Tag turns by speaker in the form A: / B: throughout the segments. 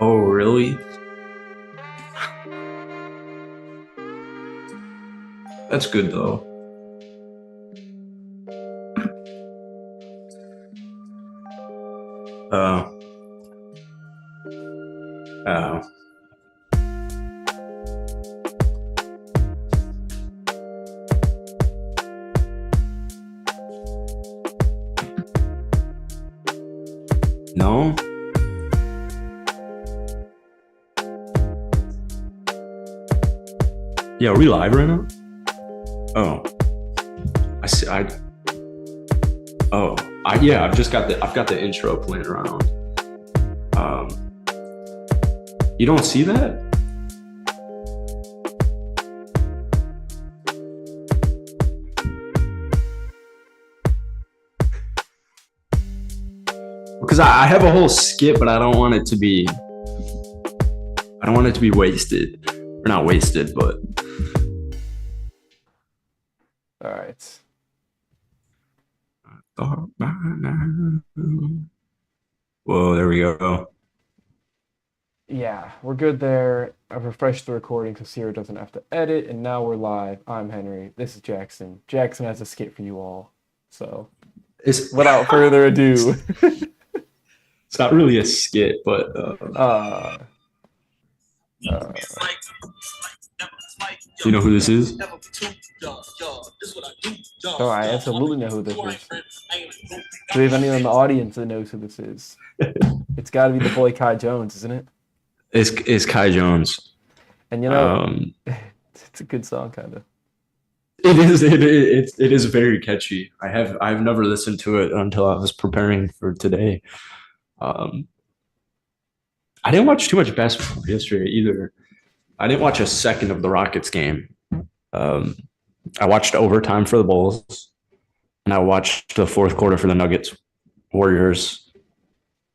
A: Oh, really? That's good though. Uh, uh, no? Yeah, are we live right now? Oh, I see. Oh, yeah, I've got the intro playing around. Um, you don't see that? Because I have a whole skit, but I don't want it to be wasted. Or not wasted, but
B: All right.
A: whoa, there we go.
B: Yeah, we're good there. I've refreshed the recording so Cyro doesn't have to edit, and now we're live. I'm Henry. This is Jackson. Jackson has a skit for you all. So,
A: It's
B: without further ado,
A: it's not really a skit, but
B: uh, uh,
A: do you know who this is?
B: oh, I absolutely know who this is. Do we have anyone in the audience that knows who this is? It's got to be the boy Kai Jones, isn't it?
A: It's Kai Jones.
B: And you know, it's a good song, kind of.
A: It is very catchy. I've never listened to it until I was preparing for today. I didn't watch too much basketball yesterday either. I didn't watch a second of the Rockets game. I watched overtime for the Bulls, and I watched the fourth quarter for the Nuggets Warriors,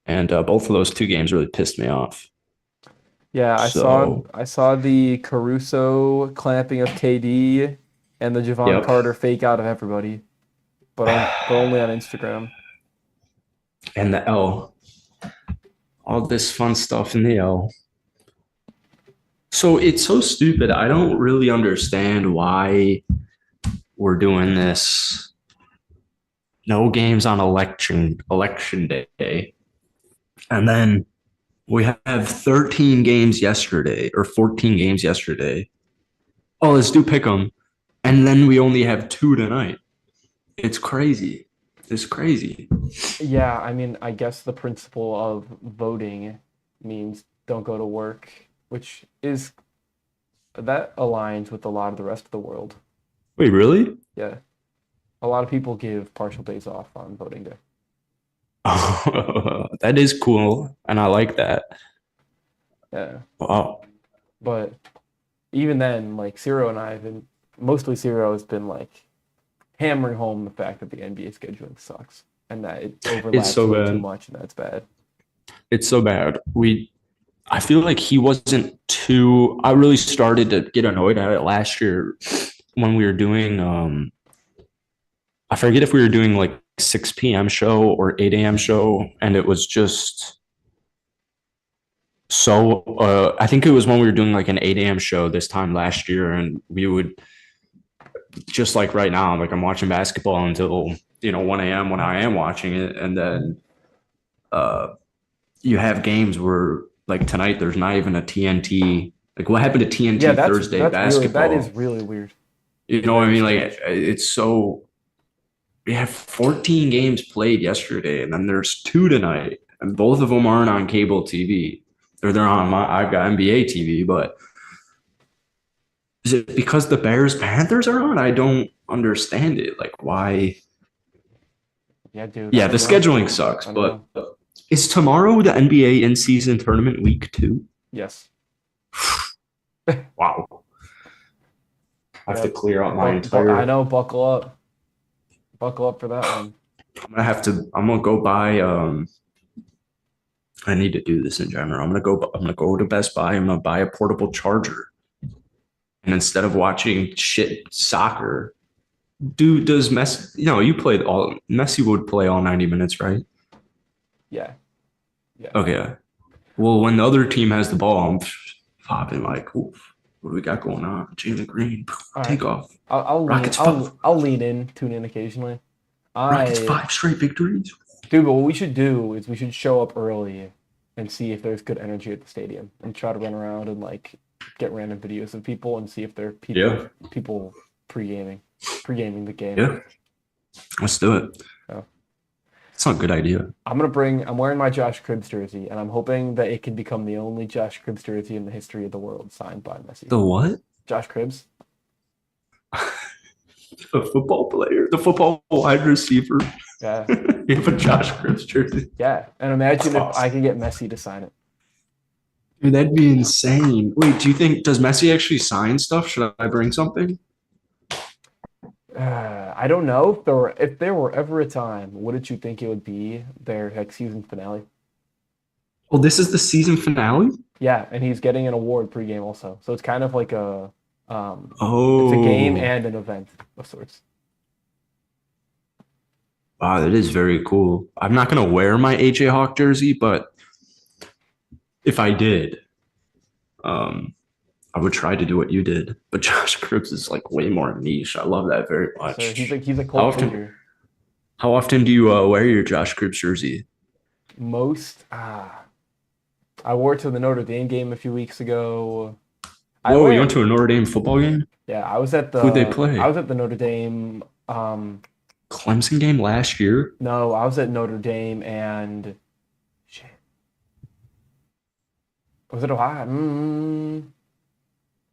A: and both of those two games really pissed me off.
B: Yeah, I saw the Caruso clamping of KD and the Javon
A: Yep.
B: Carter fake out of everybody, but only on Instagram.
A: And the L, all this fun stuff in the L. So it's so stupid. I don't really understand why we're doing this. No games on election day. And then we have 13 games yesterday or 14 games yesterday. Oh, let's do pick 'em. And then we only have two tonight. It's crazy. It's crazy.
B: Yeah, I mean, I guess the principle of voting means don't go to work, which is that aligns with a lot of the rest of the world.
A: Wait, really?
B: Yeah, a lot of people give partial days off on voting day.
A: Oh, that is cool. And I like that.
B: Yeah,
A: Wow.
B: but even then, like Ciro and I have been mostly Ciro has been like hammering home the fact that the NBA scheduling sucks and that it
A: It's
B: overlaps
A: so
B: way too
A: bad.
B: much, and that's bad.
A: It's so bad. I feel like he wasn't too. I really started to get annoyed at it last year when we were doing. I forget if we were doing like 6 p.m. show or 8 a.m. show, and it was just so. I think it was when we were doing like an 8 a.m. show this time last year, and we would just like right now, like I'm watching basketball until 1 a.m. when I am watching it, and then uh, you have games where like tonight there's not even a TNT. Like what happened to
B: Yeah,
A: TNT
B: that's
A: Thursday
B: that is
A: basketball?
B: really weird.
A: You know what I
B: Very
A: mean? Like
B: strange.
A: it's so we have 14 games played yesterday, and then there's two tonight, and both of them aren't on cable TV. Or they're on my I've got NBA TV, but is it because the Bears Panthers are on? I don't understand it. Like why?
B: Yeah, dude, I
A: Yeah, the
B: don't know.
A: scheduling sucks,
B: I don't
A: but
B: know.
A: is tomorrow the NBA in season tournament week 2?
B: Yes.
A: Wow. I have
B: Yeah,
A: to clear out my
B: but I
A: entire.
B: know. Buckle up for that one.
A: I'm gonna go buy. I need to do this in general. I'm gonna go to Best Buy. I'm gonna buy a portable charger, and instead of watching shit soccer, does Messi? You played all. Messi would play all 90 minutes, right?
B: Yeah, yeah.
A: Okay. Well, when the other team has the ball, I'm popping like, oof, what do we got going on? Jalen Green,
B: All right.
A: take off.
B: I'll lean.
A: Rockets five.
B: I'll lean in, tune in occasionally.
A: Rockets
B: I
A: five straight victories.
B: Dude, but what we should do is we should show up early and see if there's good energy at the stadium and try to run around and like get random videos of people and see if there are
A: Yeah,
B: people pre-gaming the game.
A: yeah. Let's do it.
B: Yeah.
A: It's not a good idea.
B: I'm wearing my Josh Cribbs jersey and I'm hoping that it can become the only Josh Cribbs jersey in the history of the world signed by Messi.
A: The what?
B: Josh Cribbs?
A: The football player, the football wide receiver.
B: Yeah.
A: You have a Josh Cribbs jersey.
B: Yeah. And imagine if
A: Awesome.
B: I could get Messi to sign it.
A: Dude, that'd be insane. Wait, does Messi actually sign stuff? Should I bring something?
B: I don't know if there were ever a time, what did you think it would be their like season finale?
A: Well, this is the season finale.
B: Yeah, and he's getting an award pregame also. So it's kind of like it's a game
A: Oh,
B: and an event of sorts.
A: wow, that is very cool. I'm not gonna wear my AJ Hawk jersey, but if I did, I would try to do what you did. But Josh Cribbs is like way more niche. I love that very
B: So
A: much.
B: he's a
A: How
B: cult
A: often?
B: figure.
A: How often do you wear your Josh Cribbs jersey?
B: Most I wore it to the Notre Dame game a few weeks ago.
A: Whoa, you went to a Notre Dame football game?
B: Yeah,
A: Who'd they play?
B: I was at the Notre Dame
A: Clemson game last year?
B: no, I was at Notre Dame and shit. Was it Ohio?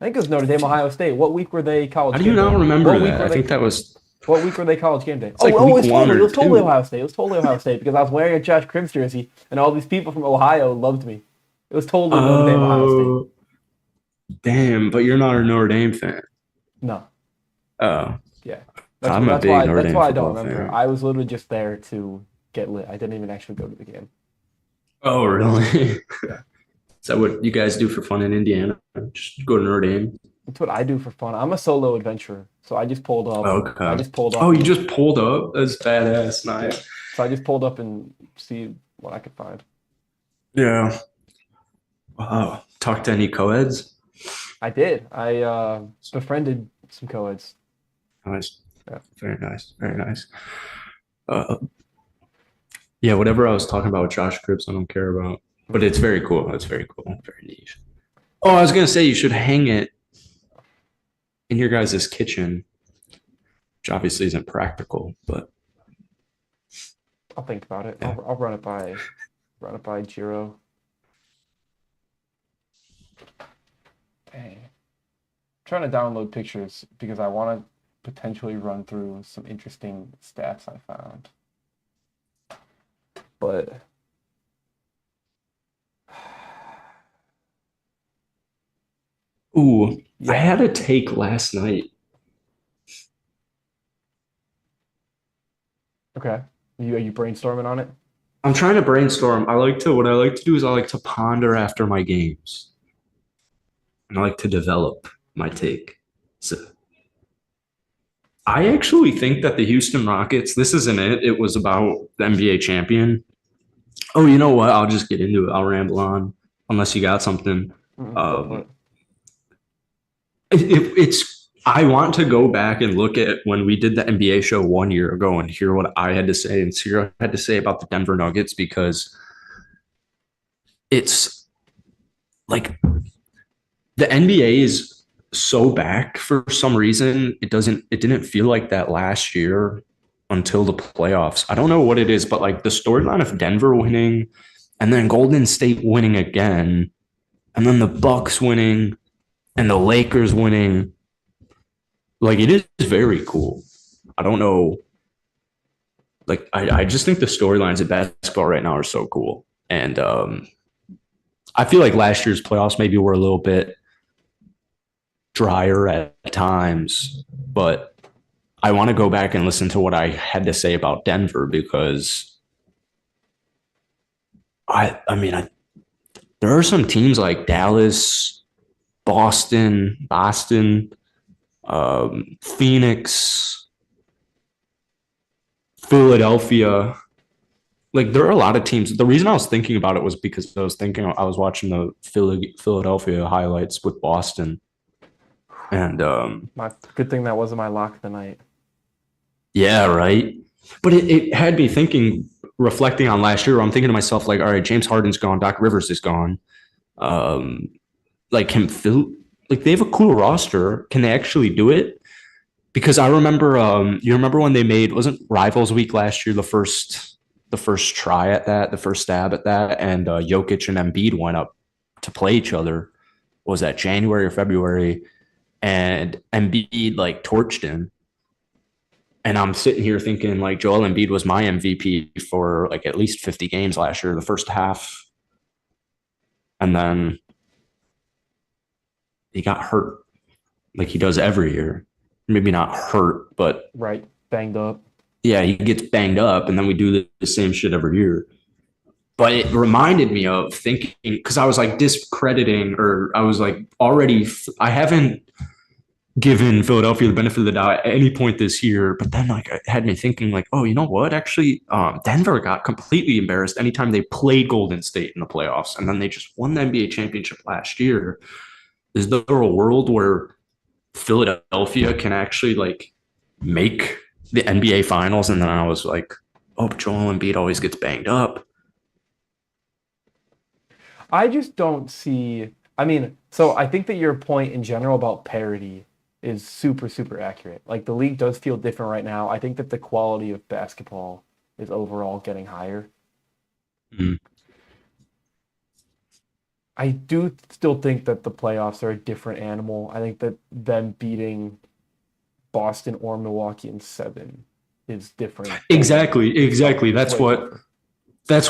B: I think it was Notre Dame, Ohio State. What week were they college
A: How do you
B: game
A: not
B: day?
A: remember
B: What week
A: that?
B: were
A: I
B: they
A: think that was
B: What week were they college game day?
A: It's like
B: it
A: week
B: was
A: one
B: totally,
A: or
B: it was totally
A: two.
B: Ohio State. It was totally Ohio State because I was wearing a Josh Cribbs jersey, and all these people from Ohio loved me. It was totally Notre Dame, Ohio State.
A: Oh, damn, but you're not a Notre Dame fan.
B: No,
A: Oh,
B: yeah,
A: I'm a big Notre
B: that's
A: Dame
B: why I don't
A: football
B: remember.
A: fan.
B: I was literally just there to get lit. I didn't even actually go to the game.
A: Oh, really?
B: Yeah,
A: Is that what you guys do for fun in Indiana? Just go to Notre Dame?
B: that's what I do for fun. I'm a solo adventurer, so I just pulled up. I
A: Okay.
B: just pulled
A: Oh,
B: up.
A: you just pulled up? That's badass.
B: Yeah,
A: Nice.
B: so I just pulled up and see what I could find.
A: Yeah. Wow. Talk to any co-eds?
B: I did. I befriended some co-eds.
A: Nice.
B: Yeah.
A: Very nice. Very nice. Uh, yeah, whatever I was talking about with Josh Cribbs, I don't care about. But it's very cool. It's very cool. Very niche. Oh, I was gonna say you should hang it in your guys' kitchen, which obviously isn't practical, but
B: I'll think about it.
A: yeah.
B: I'll run it by Jiro. Dang. I'm trying to download pictures because I want to potentially run through some interesting stats I found. But
A: Ooh, I
B: yeah,
A: had a take last night.
B: okay. Are you brainstorming on it?
A: I'm trying to brainstorm. What I like to do is I like to ponder after my games. And I like to develop my take. So I actually think that the Houston Rockets, this isn't it. It was about the NBA champion. Oh, you know what? I'll just get into it. I'll ramble on unless you got something.
B: Go for
A: Um,
B: it.
A: it's I want to go back and look at when we did the NBA show 1 year ago and hear what I had to say and Cyro had to say about the Denver Nuggets because it's like the NBA is so back for some reason. It didn't feel like that last year until the playoffs. I don't know what it is, but like the storyline of Denver winning and then Golden State winning again and then the Bucks winning and the Lakers winning, like it is very cool. I don't know. Like I just think the storylines of basketball right now are so cool. And I feel like last year's playoffs maybe were a little bit drier at times, but I want to go back and listen to what I had to say about Denver because there are some teams like Dallas, Boston, Phoenix, Philadelphia like there are a lot of teams. The reason I was thinking about it was because I was watching the Philadelphia highlights with Boston, and
B: My good thing that wasn't my lock of the night.
A: yeah, right. But it had me thinking, reflecting on last year. I'm thinking to myself, like, all right, James Harden's gone, Doc Rivers is gone. Um, like, can Phil, like, they have a cool roster. Can they actually do it? Because I remember, you remember when they made, wasn't Rivals Week last year the first try at that, the first stab at that, and Jokic and Embiid went up to play each other. Was that January or February? And Embiid like torched him. And I'm sitting here thinking like Joel Embiid was my MVP for like at least 50 games last year, the first half. And then he got hurt like he does every year. Maybe not hurt, but
B: Right, banged up.
A: yeah, he gets banged up, and then we do the same shit every year. But it reminded me of thinking because I was like discrediting, or I was like already, I haven't given Philadelphia the benefit of the doubt at any point this year. But then like it had me thinking like, oh, you know what? Actually, Denver got completely embarrassed anytime they played Golden State in the playoffs, and then they just won the NBA championship last year. Is there a world where Philadelphia can actually like make the NBA finals? And then I was like, oh, Joel Embiid always gets banged up.
B: I just don't see. I mean, so I think that your point in general about parity is super, super accurate. Like the league does feel different right now. I think that the quality of basketball is overall getting higher.
A: Mm.
B: I do still think that the playoffs are a different animal. I think that them beating Boston or Milwaukee in 7 is different.
A: Exactly. That's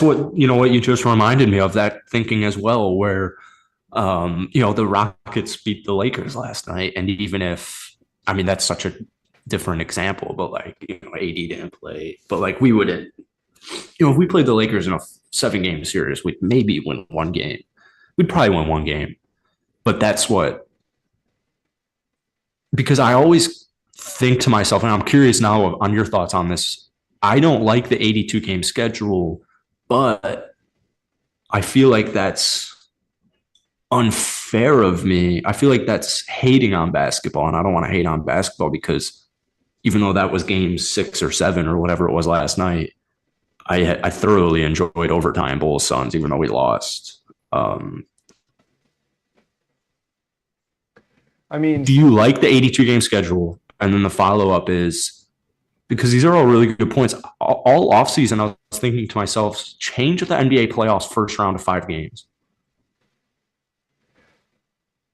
A: what you know what you just reminded me of that thinking as well, where you know, the Rockets beat the Lakers last night, and even if I mean that's such a different example, but like you know, AD didn't play, but like we wouldn't, you know, if we played the Lakers in a 7-game series, we'd maybe win one game. We'd probably win one game, but that's what because I always think to myself, and I'm curious now on your thoughts on this. I don't like the 82 game schedule, but I feel like that's unfair of me. I feel like that's hating on basketball, and I don't want to hate on basketball because even though that was game 6 or 7 or whatever it was last night, I thoroughly enjoyed overtime Bulls Suns, even though we lost.
B: I mean,
A: Do you like the 82 game schedule? And then the follow up is because these are all really good points. All offseason, I was thinking to myself, change the NBA playoffs first round to 5 games.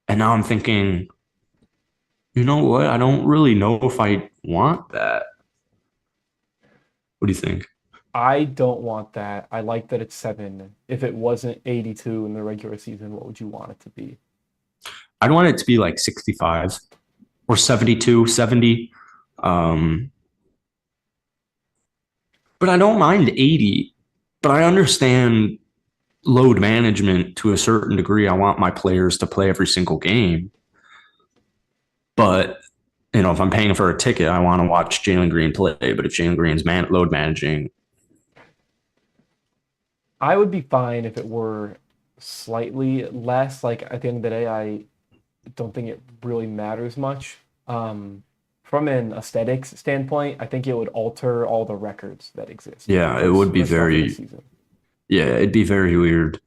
A: And now I'm thinking, you know what? I don't really know if I want that. What do you think?
B: I don't want that. I like that it's 7. If it wasn't 82 in the regular season, what would you want it to be?
A: I'd want it to be like 65 or 72, 70. But I don't mind 80. But I understand load management to a certain degree. I want my players to play every single game. But, you know, if I'm paying for a ticket, I want to watch Jalen Green play. But if Jalen Green's load managing,
B: I would be fine if it were slightly less. Like at the end of the day, I don't think it really matters much. From an aesthetics standpoint, I think it would alter all the records that exist.
A: yeah, it would be very, yeah, it'd be very weird.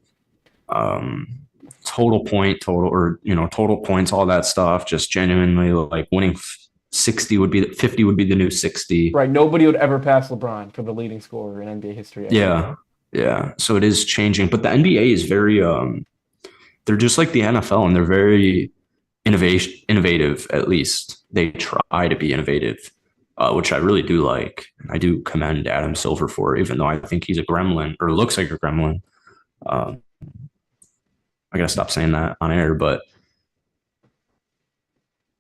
A: Um, total points, all that stuff, just genuinely like winning 60 would be 50 would be the new 60.
B: Right. Nobody would ever pass LeBron for the leading scorer in NBA history.
A: Yeah. Yeah. So it is changing, but the NBA is very, they're just like the NFL and they're very innovative, at least they try to be innovative, which I really do like. I do commend Adam Silver for, even though I think he's a gremlin or looks like a gremlin. I gotta stop saying that on air, but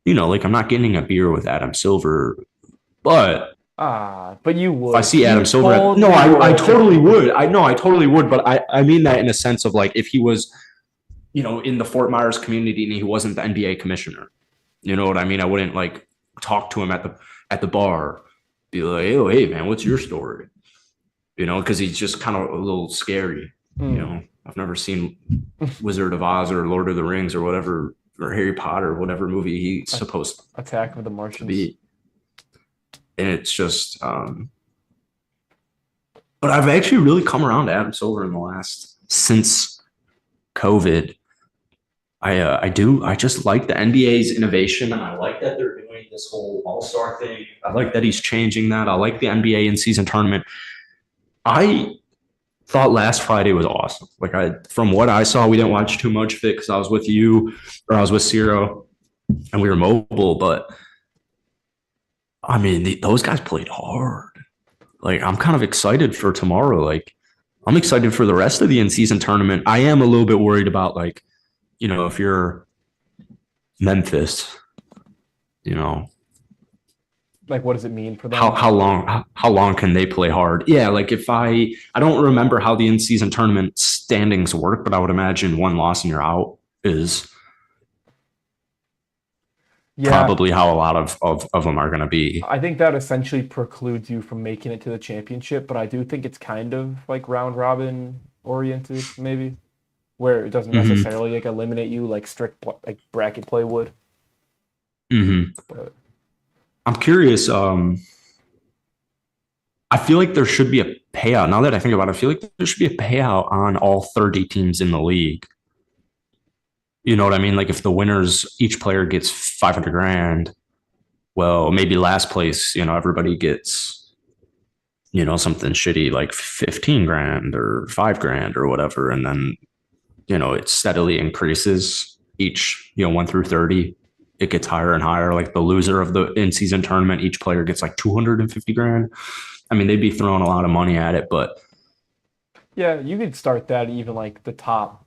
A: you know, like I'm not getting a beer with Adam Silver, but
B: but you would.
A: if I see Adam Silver, no, I totally would. I totally would, but I mean that in a sense of like if he was, you know, in the Fort Myers community and he wasn't the NBA commissioner, you know what I mean? I wouldn't like talk to him at the bar, be like, oh, hey man, what's your story? because he's just kind of a little scary.
B: Mm.
A: I've never seen Wizard of Oz or Lord of the Rings or whatever, or Harry Potter, whatever movie he's
B: A-
A: supposed
B: Attack of the
A: to
B: Martians.
A: be. And it's just, but I've actually really come around to Adam Silver in the last, since COVID. I just like the NBA's innovation, and I like that they're doing this whole All Star thing. I like that he's changing that. I like the NBA in season tournament. I thought last Friday was awesome. From what I saw, we didn't watch too much of it because I was with you or I was with Cyro and we were mobile. But I mean, those guys played hard. I'm kind of excited for tomorrow. I'm excited for the rest of the in season tournament. I am a little bit worried about if you're Memphis, you know,
B: Like, what does it mean for
A: how
B: them?
A: how long how long can they play hard? Yeah, if I don't remember how the in season tournament standings work, but I would imagine one loss and you're out is
B: Yeah,
A: probably how a lot of them are going to be.
B: I think that essentially precludes you from making it to the championship, but I do think it's kind of like round robin oriented, maybe, where it doesn't
A: Hmm.
B: necessarily like eliminate you like strict like bracket play would.
A: Hmm.
B: But
A: I'm curious. I feel like there should be a payout. Now that I think about it, I feel like there should be a payout on all 30 teams in the league. You know what I mean? Like if the winners, each player gets 500 grand. Well, maybe last place, everybody gets, something shitty like 15 grand or 5 grand or whatever. And then, it steadily increases each, 1 through 30. It gets higher and higher. Like the loser of the in season tournament, each player gets like 250 grand. I mean, they'd be throwing a lot of money at it, but
B: yeah, you could start that even like the top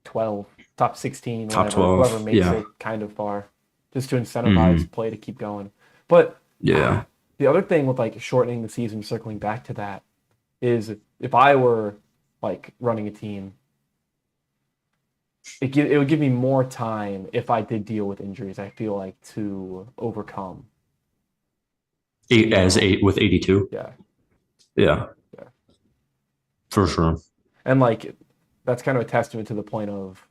B: 12, top 16,
A: top
B: whatever, whoever
A: 12.
B: makes
A: Yeah.
B: it kind of far, just to incentivize
A: Hmm.
B: play to keep going. But
A: Yeah.
B: the other thing with like shortening the season, circling back to that, is if I were like running a team, it would give me more time if I did deal with injuries. I feel like to overcome,
A: Eight
B: you
A: as
B: know,
A: eight with 82.
B: yeah,
A: Yeah,
B: yeah,
A: for sure.
B: and like that's kind of a testament to the point of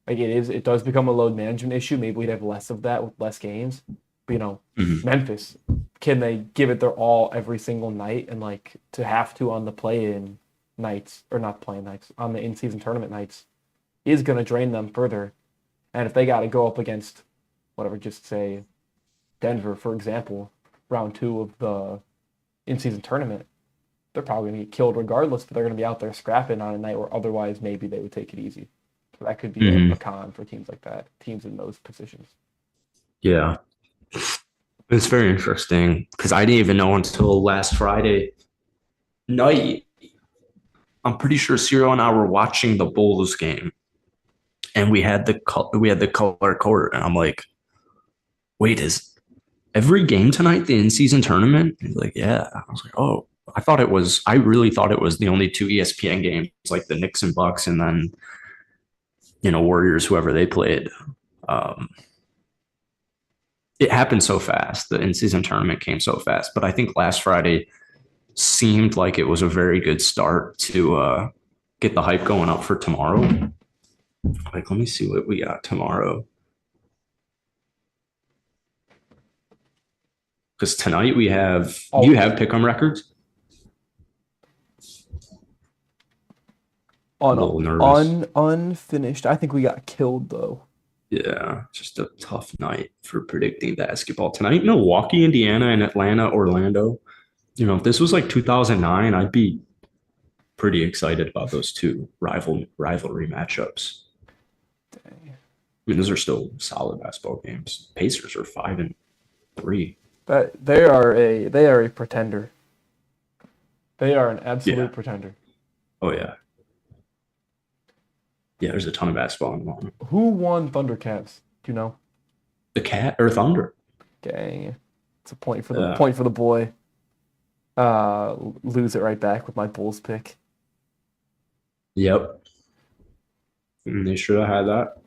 B: like it does become a load management issue. Maybe we'd have less of that with less games. But
A: Hmm.
B: Memphis, can they give it their all every single night and like to have to on the play in nights or not play nights on the in season tournament nights is going to drain them further. And if they got to go up against whatever, just say Denver, for example, round two of the in season tournament, they're probably going to get killed regardless, but they're going to be out there scrapping on a night where otherwise maybe they would take it easy. So that could be a
A: Hmm.
B: con for teams like that, teams in those positions.
A: Yeah. It's very interesting because I didn't even know until last Friday night. I'm pretty sure Ciro and I were watching the Bulls game, and we had the color court, and I'm like, wait, is every game tonight the in season tournament? He's like, yeah. I was like, oh, I really thought it was the only two ESPN games, like the Knicks and Bucks, and then Warriors, whoever they played. Um, it happened so fast. The in season tournament came so fast, but I think last Friday seemed like it was a very good start to get the hype going up for tomorrow. Let me see what we got tomorrow. Because tonight do you
B: Oh,
A: have pick 'em records? A
B: un,
A: little nervous.
B: unfinished. I think we got killed though.
A: Yeah, just a tough night for predicting basketball. Tonight, Milwaukee, Indiana, and Atlanta, Orlando. If this was like 2009, I'd be pretty excited about those two rivalry matchups.
B: Dang.
A: I mean, those are still solid basketball games. Pacers are 5-3.
B: That they are a pretender. They are an
A: Yeah.
B: absolute pretender.
A: Oh yeah. Yeah, there's a ton of basketball in one.
B: Who won Thundercats? Do you know?
A: The Cat or Thunder.
B: Dang. It's a point for the
A: Yeah.
B: point for the boy. Lose it right back with my Bulls pick.
A: Yep. And they should have had that.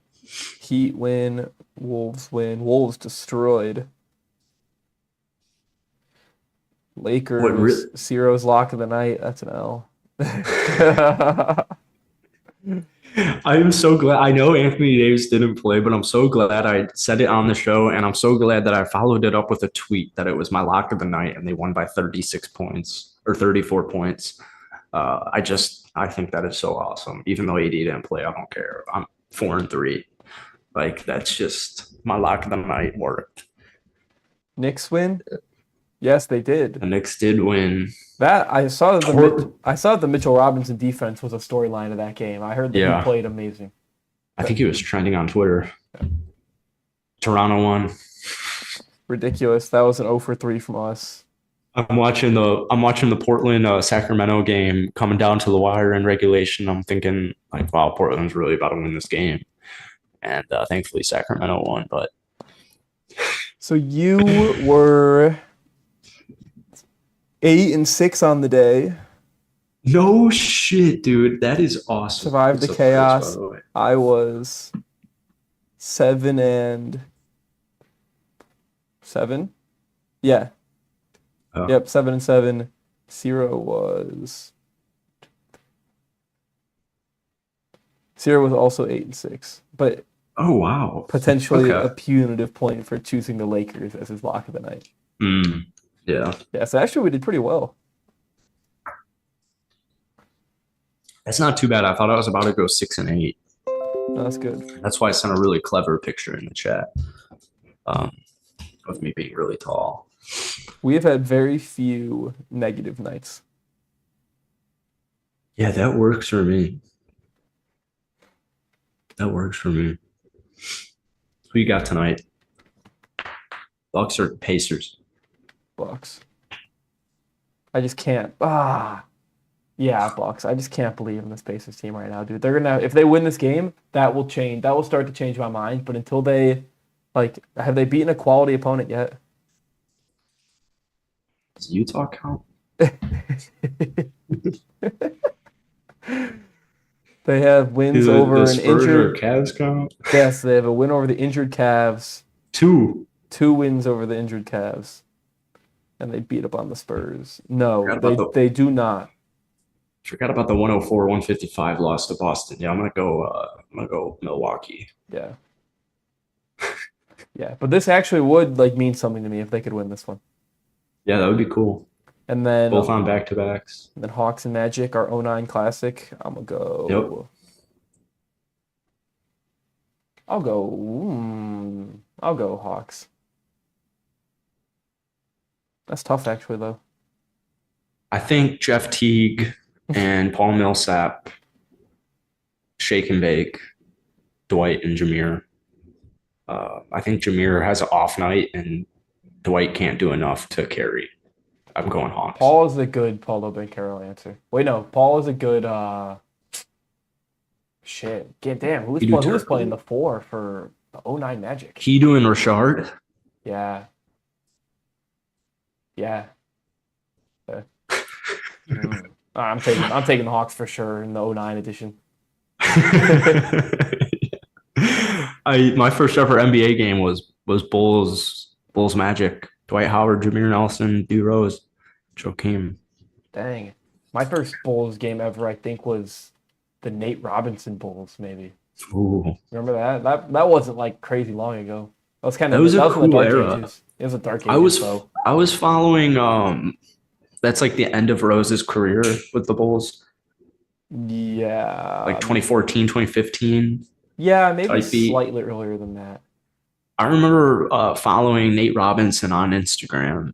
B: Heat win, Wolves win. Wolves destroyed.
A: What
B: Lakers,
A: really?
B: Cyro's lock of the night. That's an L.
A: I am so glad. I know Anthony Davis didn't play, but I'm so glad I said it on the show, and I'm so glad that I followed it up with a tweet that it was my lock of the night, and they won by 36 points or 34 points. I think that is so awesome. Even though AD didn't play, I don't care. I'm 4-3. Like that's just my lock of the night worked.
B: Knicks win? Yes, they
A: The
B: did.
A: Knicks did win.
B: That
A: Tor-
B: I saw that the Mitchell Robinson defense was a storyline of that game. I heard that he
A: yeah,
B: played amazing.
A: I think he was trending on Twitter. Toronto won.
B: Ridiculous. That was an 0 for 3 from us.
A: I'm watching the Portland Sacramento game coming down to the wire in regulation. I'm thinking like, wow, Portland's really about to win this game, and thankfully Sacramento won. But
B: So you were 8-6 on the day.
A: no shit, dude, that is awesome.
B: Survived the
A: That's
B: chaos.
A: first, by the way.
B: I was 7-7. Yeah.
A: Oh.
B: Yep, 7-7. Cyro was also 8-6, but
A: Oh wow.
B: potentially
A: Okay.
B: a punitive point for choosing the Lakers as his lock of the night.
A: Yeah,
B: Yeah, so actually we did pretty well.
A: that's not too bad. I thought I was about to go 6-8.
B: No, that's good.
A: That's why I sent a really clever picture in the chat um, of me being really tall.
B: We have had very few negative nights.
A: Yeah, that works for me. That works for me. Who you got tonight? Bucks or Pacers?
B: Bucks. I just can't. Yeah, Bucks. I just can't believe in this Pacers team right now, dude. They're gonna if they win this game, that will change. That will start to change my mind. But until they, have they beaten a quality opponent yet?
A: Does Utah count?
B: They have wins
A: Do
B: over
A: the
B: an
A: Spurs or
B: injured.
A: Cavs count?
B: Yes, they have a win over the injured Cavs.
A: 2.
B: 2 wins over the injured Cavs, and they beat up on the Spurs. No,
A: Forgot about
B: they do not.
A: Forgot about the 104-155 loss to Boston. Yeah, I'm gonna go Milwaukee.
B: Yeah, yeah. But this actually would mean something to me if they could win this one.
A: Yeah, that would be cool.
B: And then
A: Both on back-to-backs.
B: then Hawks and Magic, our '09 classic. I'm gonna go.
A: Yep.
B: I'll go Hawks. That's tough, actually, though.
A: I think Jeff Teague and Paul Millsap shake and bake Dwight and Jameer. I think Jameer has an off night and Dwight can't do enough to carry. I'm going Hawks.
B: Paul is a good Paulo Banchero answer. Wait, no, Paul is a good. Shit, damn, who's playing the 4 for the '09 Magic?
A: Hedo and Rashard.
B: Yeah. Yeah. I'm taking the Hawks for sure in the '09 edition.
A: My first ever NBA game was Bulls Magic. Dwight Howard, Jameer Nelson, D Rose, Joakim.
B: Dang. My first Bulls game ever, I think, was the Nate Robinson Bulls, maybe.
A: Ooh.
B: Remember that? That wasn't crazy long ago. That
A: That was a
B: in the
A: cool
B: dark
A: era.
B: ages. It was a dark ages, though.
A: I was following that's like the end of Rose's career with the Bulls.
B: Yeah.
A: Like 2014, 2015.
B: Yeah, maybe
A: Type beat.
B: slightly earlier than that.
A: I remember following Nate Robinson on Instagram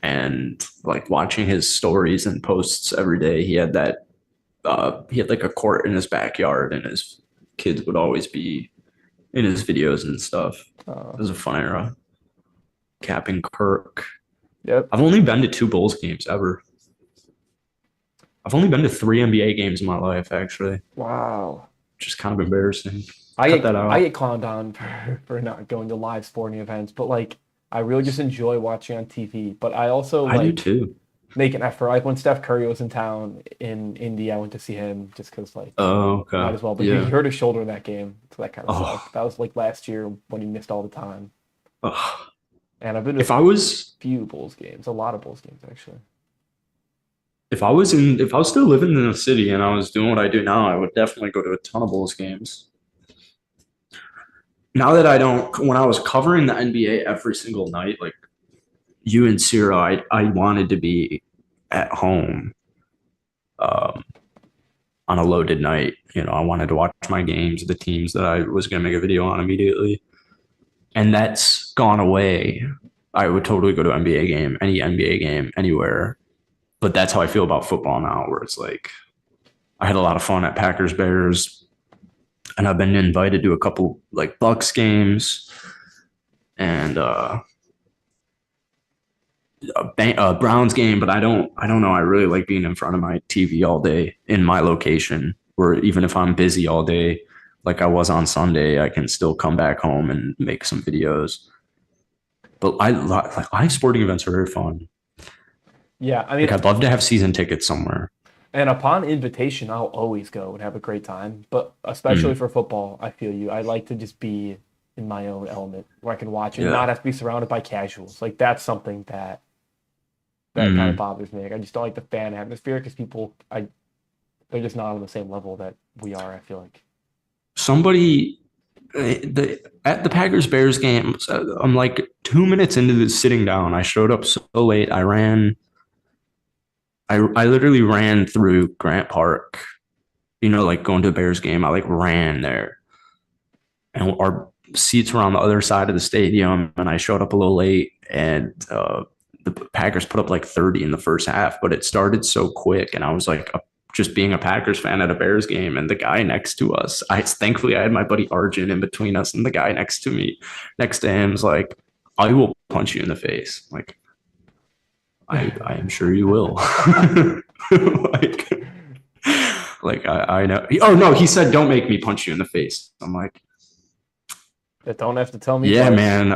A: and like watching his stories and posts every day. He had like a court in his backyard and his kids would always be in his videos and stuff. It was a fun era. Capping Kirk.
B: Yep.
A: I've only been to 2 Bulls games ever. I've only been to 3 NBA games in my life, actually.
B: Wow.
A: Which is kind of embarrassing.
B: I get clowned on for not going to live sporting events, but I really just enjoy watching on TV. But I also
A: I do too.
B: make an effort. Like when Steph Curry was in town in Indy, I went to see him just because
A: Oh, okay.
B: might as well. But
A: yeah.
B: he hurt his shoulder in that game, so that kind of sucked. That was last year when he missed all the time.
A: Oh,
B: And I've been to
A: If I was
B: a few Bulls games, a lot of Bulls games actually.
A: if I was still living in the city and I was doing what I do now, I would definitely go to a ton of Bulls games. Now that I don't, when I was covering the NBA every single night, like you and Ciro, I wanted to be at home um, on a loaded night. You know, I wanted to watch my games, the teams that I was going to make a video on immediately. And that's gone away. I would totally go to an NBA game, any NBA game, anywhere. But that's how I feel about football now, where it's like I had a lot of fun at Packers Bears, and I've been invited to a couple like Bucks games and a Browns game, but I don't know. I really like being in front of my TV all day in my location, where even if I'm busy all day, like I was on Sunday, I can still come back home and make some videos. But like live sporting events are very fun.
B: Yeah, I
A: Like
B: mean,
A: I'd love to have season tickets somewhere.
B: and upon invitation, I'll always go and have a great time. But especially
A: Mm,
B: for football, I feel you. I like to just be in my own element where I can watch and not
A: yeah.
B: have to be surrounded by casuals. Like that's something that kind of
A: Mm.
B: bothers me. Like, I just don't like the fan atmosphere because they're just not on the same level that we are. I feel like.
A: Somebody at the Packers Bears game, I'm like 2 minutes into the sitting down. I showed up so late. I literally ran through Grant Park. You know, like going to a Bears game. I like ran there, and our seats were on the other side of the stadium. And I showed up a little late, and the Packers put up like 30 in the first half, but it started so quick, and I was like, just being a Packers fan at a Bears game, and the guy next to us, I thankfully I had my buddy Arjun in between us, and the guy next to him, is like, "I will punch you in the face." Like, I am sure you will. like, I know. Oh no, he said, "Don't make me punch you in the face." I'm like,
B: That don't have to tell me
A: "Yeah,
B: twice.
A: man.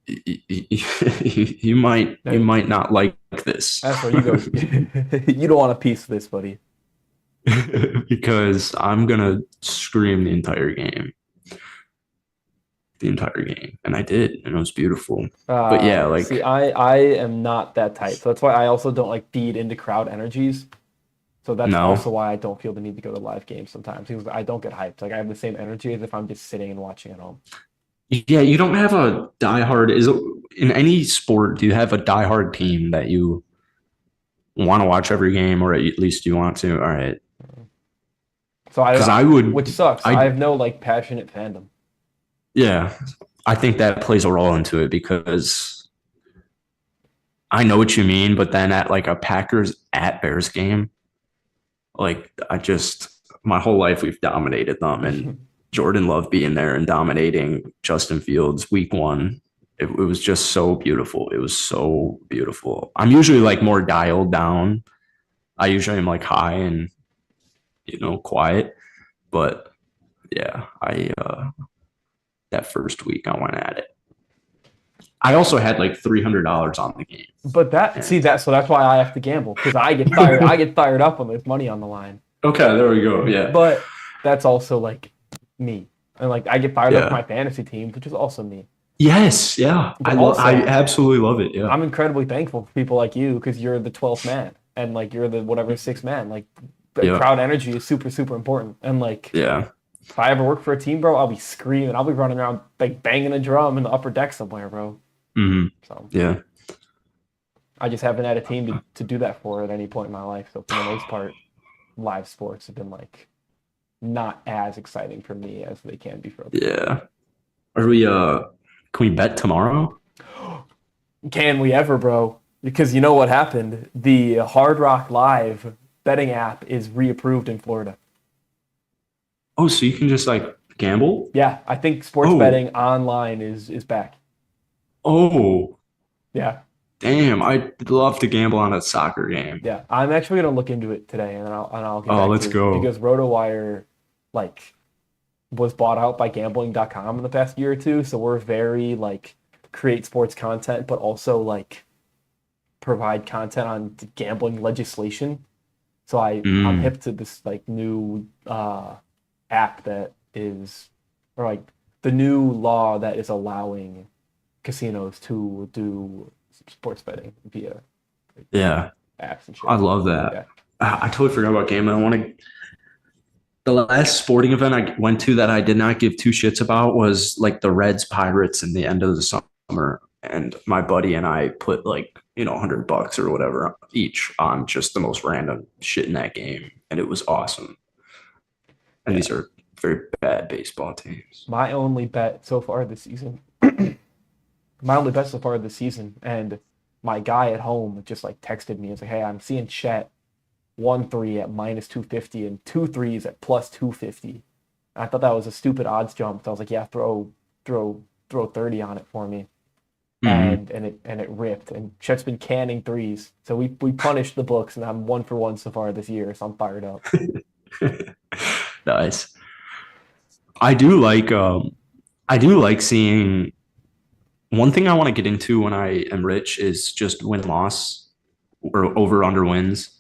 A: You might not like this."
B: That's where you go. You don't want a piece of this, buddy.
A: because I'm gonna scream the entire game, and I did, and it was beautiful. But yeah,
B: See,
A: like
B: I am not that type, so that's why I also don't like feed into crowd energies. So that's
A: no,
B: also why I don't feel the need to go to live games sometimes because I don't get hyped. Like I have the same energy as if I'm just sitting and watching at home.
A: yeah, you don't have a diehard. Is it in any sport? Do you have a diehard team that you want to watch every game, or at least you want to? All right,
B: So
A: because
B: I,
A: I would,
B: which sucks. I
A: I
B: have no like passionate fandom.
A: yeah, I think that plays a role into it because I know what you mean. But then at like a Packers at Bears game, like I just my whole life we've dominated them, and Jordan Love being there and dominating Justin Fields week one. It was just so beautiful. It was so beautiful. I'm usually like more dialed down. I usually am like high and quiet, but yeah, I that first week I went at it. I also had like $300 on the game,
B: But see
A: and
B: that so that's why I have to gamble because I get fired. I get fired up when there's money on the line.
A: okay, there we go. Yeah,
B: But that's also like me, and like I get fired up for
A: yeah,
B: my fantasy team, which is also me.
A: yes, yeah.
B: But
A: I
B: also,
A: absolutely love it. Yeah,
B: I'm incredibly thankful for people like you because you're the 12th man and like you're the whatever sixth man. Like the
A: yeah,
B: crowd energy is super, super important. And like
A: yeah.
B: if I ever work for a team, bro, I'll be screaming. I'll be running around like banging a drum in the upper deck somewhere, bro.
A: Hmm.
B: So
A: Yeah.
B: I just haven't had a team to do that for at any point in my life. So for the most part, live sports have been like not as exciting for me as they can be for other people.
A: Yeah. Are we can we bet tomorrow?
B: Can we ever, bro? Because you know what happened? The Hard Rock Live betting app is reapproved in Florida.
A: Oh, so you can just like gamble?
B: Yeah, I think sports
A: Oh,
B: betting online is back.
A: oh,
B: Yeah,
A: damn. I'd love to gamble on a soccer game.
B: yeah. I'm actually gonna look into it today, and I'll get
A: Oh,
B: back
A: let's
B: to you
A: go.
B: because RotoWire like was bought out by gambling.com in the past year or two, so we're very like create sports content, but also like provide content on gambling legislation. So I'm
A: Mm,
B: hip to this like new app that is or like the new law that is allowing casinos to do sports betting via
A: Yeah,
B: apps and
A: I
B: shit.
A: love that.
B: Yeah.
A: I totally forgot about gambling. I want to. The last sporting event I went to that I did not give two shits about was like the Reds Pirates in the end of the summer, and my buddy and I put like $100 or whatever each on just the most random shit in that game, and it was awesome. And
B: Yeah.
A: these are very bad baseball teams.
B: My only bet so far this season. My only bet so far this season, and my guy at home just like texted me. It's like, hey, I'm seeing Chet 1-3 at -250 and 2 threes at +250. I thought that was a stupid odds jump. So I was like, yeah, throw 30 on it for me.
A: Mm-hmm.
B: And it ripped. And Chet's been canning threes. So we punished the books, and I'm 1 for 1 so far this year. So I'm fired up.
A: Nice. I do like I do like seeing one thing I want to get into when I am rich is just win loss or over under wins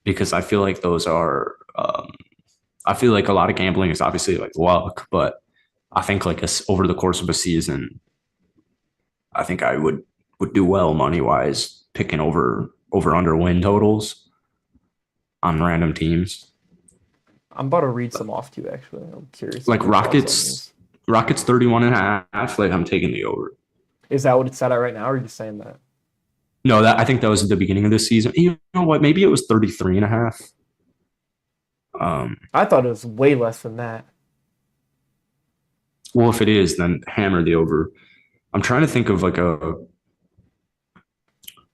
A: because I feel like those are I feel like a lot of gambling is obviously like luck, but I think like over the course of a season, I think I would do well money wise picking over under win totals on random teams.
B: I'm about to read some off to you, actually. I'm curious
A: Like
B: your thoughts on these.
A: Rockets 31 and a half, like I'm taking the over.
B: Is that what it's set at right now, or are you just saying that?
A: No, that I think that was at the beginning of the season. You know what? Maybe it was 33 and a half.
B: I thought it was way less than that.
A: Well, if it is, then hammer the over. I'm trying to think of like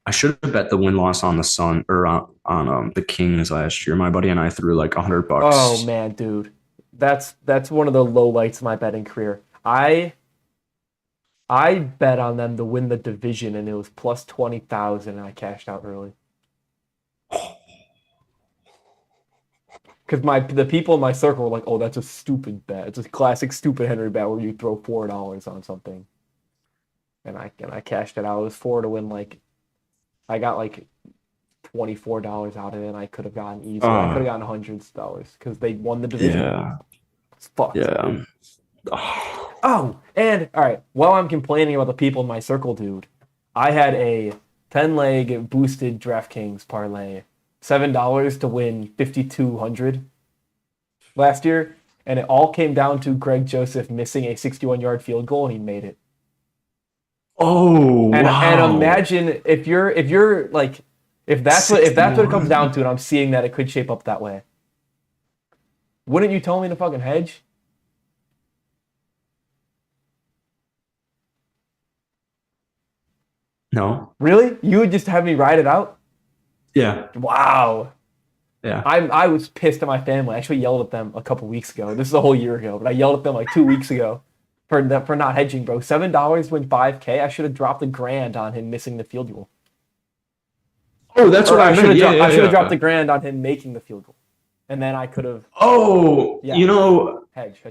A: I should have bet the win loss on the Sun or on the Kings last year. My buddy and I threw like
B: Oh
A: $100.
B: man, dude. That's one of the low lights of my betting career. I bet on them to win the division, and it was +20,000, and I cashed out early. Because the people in my circle were like, "Oh, that's a stupid bet. It's a classic stupid Henry bet where you throw $4 on something." And I cashed it out. It was four to win. Like I got like $24 out of it, and I could have gotten easily. I could have gotten hundreds of dollars because they won the division.
A: Yeah,
B: It's fucked.
A: yeah.
B: Oh, and all right. While I'm complaining about the people in my circle, dude, I had a 10-leg boosted DraftKings parlay, $7 to win 5,200 last year, and it all came down to Greg Joseph missing a 61-yard field goal, and he made it.
A: Oh,
B: And
A: wow.
B: imagine if you're like if that's what it comes down to, and I'm seeing that it could shape up that way. Wouldn't you tell me to fucking hedge?
A: No.
B: Really? You would just have me ride it out?
A: Yeah.
B: Wow.
A: Yeah.
B: I was pissed at my family. I actually yelled at them a couple weeks ago. This is a whole year ago, but I yelled at them like 2 weeks ago for not hedging, bro. $7 win 5K. I should have dropped $1,000 on him missing the field goal.
A: Oh, that's what I meant.
B: I should have dropped $1,000 on him making the field goal, and then I could have.
A: Oh,
B: yeah. Hedge.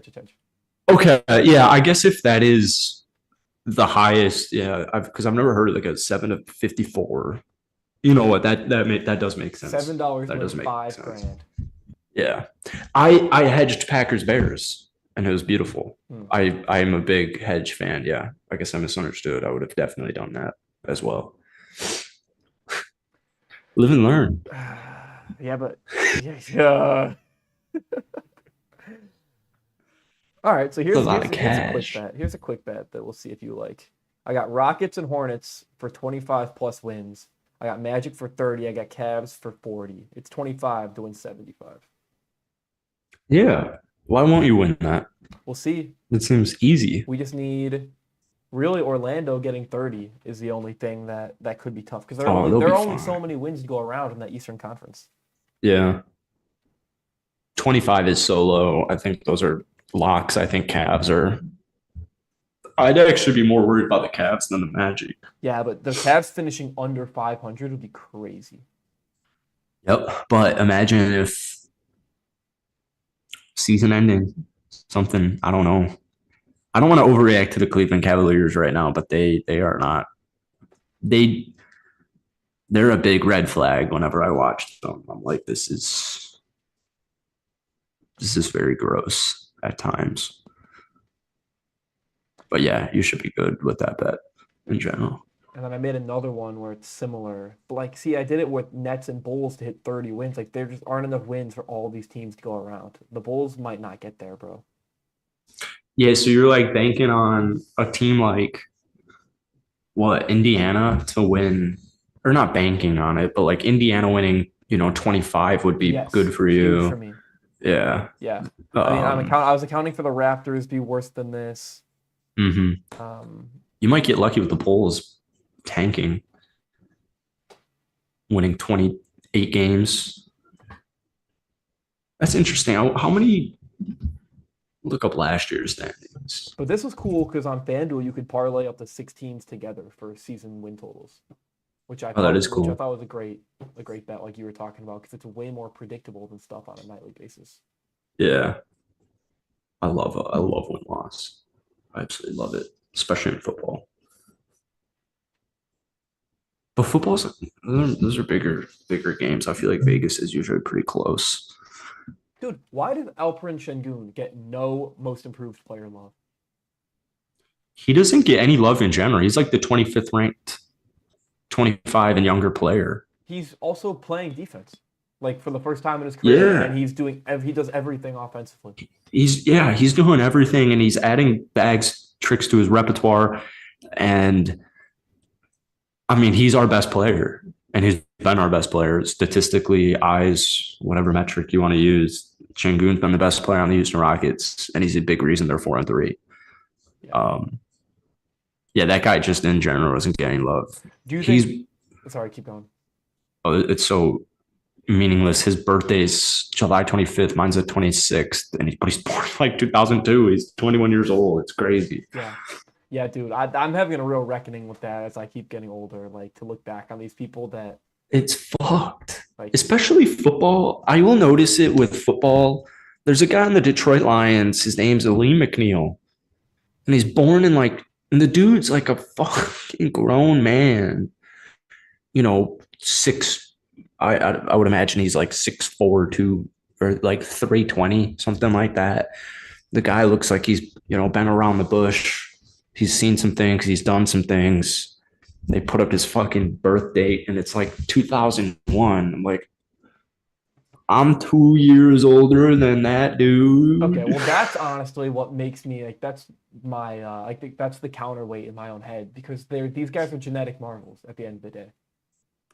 A: Okay, yeah. I guess if that is the highest, yeah, because I've never heard of like a 7 to 54. You know what? That does make sense.
B: $7
A: That
B: wins
A: does make
B: $5,000.
A: Yeah, I hedged Packers Bears, and it was beautiful.
B: Hmm.
A: I am a big hedge fan. Yeah, I guess I misunderstood. I would have definitely done that as well. Live and learn.
B: Yeah, but yeah. All right, so here's a quick bet. Here's a quick bet that we'll see if you like. I got Rockets and Hornets for 25 plus wins. I got Magic for 30. I got Cavs for 40. It's 25 to win 75.
A: Yeah. Why won't you win that?
B: We'll see.
A: It seems easy.
B: We just need really Orlando getting 30 is the only thing that could be tough because there are only so many wins to go around in that Eastern Conference.
A: Yeah. 25 is so low. I think those are locks. I think Cavs are. I'd actually be more worried about the Cavs than the Magic.
B: Yeah, but the Cavs finishing under 500 would be crazy.
A: Yep. But imagine if season ending, something, I don't know. I don't want to overreact to the Cleveland Cavaliers right now, but they are not. They're a big red flag whenever I watch them. I'm like, this is very gross at times. But yeah, you should be good with that bet in general.
B: And then I made another one where it's similar. But like, see, I did it with Nets and Bulls to hit 30 wins. Like, there just aren't enough wins for all these teams to go around. The Bulls might not get there, bro.
A: Yeah, so you're like banking on a team like what, Indiana to win, or not banking on it, but like Indiana winning, 25 would be
B: Yes,
A: good for
B: huge for
A: you.
B: me.
A: Yeah.
B: Yeah. I mean,
A: Um,
B: I was accounting for the Raptors be worse than this.
A: mhm.
B: Um,
A: You might get lucky with the Bulls tanking, winning 28 games. That's interesting. How many look up last year's standings?
B: but this was cool because on FanDuel you could parlay up to 6 teams together for season win totals,
A: Oh, that is cool.
B: was a great bet, like you were talking about, because it's way more predictable than stuff on a nightly basis.
A: Yeah. I love win loss. I absolutely love it, especially in football. But those are bigger games. I feel like Vegas is usually pretty close.
B: Dude, why did Alperen Şengün get no most improved player love?
A: He doesn't get any love in general. He's like the 25th ranked 25 and younger player.
B: He's also playing defense, like for the first time in his career,
A: Yeah.
B: and he does everything offensively.
A: He's doing everything and he's adding tricks to his repertoire. And I mean, he's our best player and he's been our best player statistically, eyes, whatever metric you want to use. Şengün's been the best player on the Houston Rockets, and he's a big reason they're 4-3.
B: Yeah.
A: Yeah, that guy just in general isn't getting love.
B: Do you think? Sorry, keep going.
A: Oh, it's so meaningless. His birthday's July 25th. Mine's the 26th, but he's born like 2002. He's 21 years old. It's crazy.
B: Yeah, dude. I'm having a real reckoning with that as I keep getting older. Like, to look back on these people that
A: It's fucked.
B: like,
A: Especially football. I will notice it with football. There's a guy in the Detroit Lions. His name's Aleem McNeil, and he's born and the dude's like a fucking grown man. Six. I would imagine he's like 6'4", 2 or like 320, something like that. The guy looks like he's been around the bush. He's seen some things. He's done some things. They put up his fucking birth date, and it's like 2001. I'm like, I'm 2 years older than that dude.
B: okay, well, that's honestly what makes me like. That's my. I think that's the counterweight in my own head, because these guys are genetic marvels at the end of the day.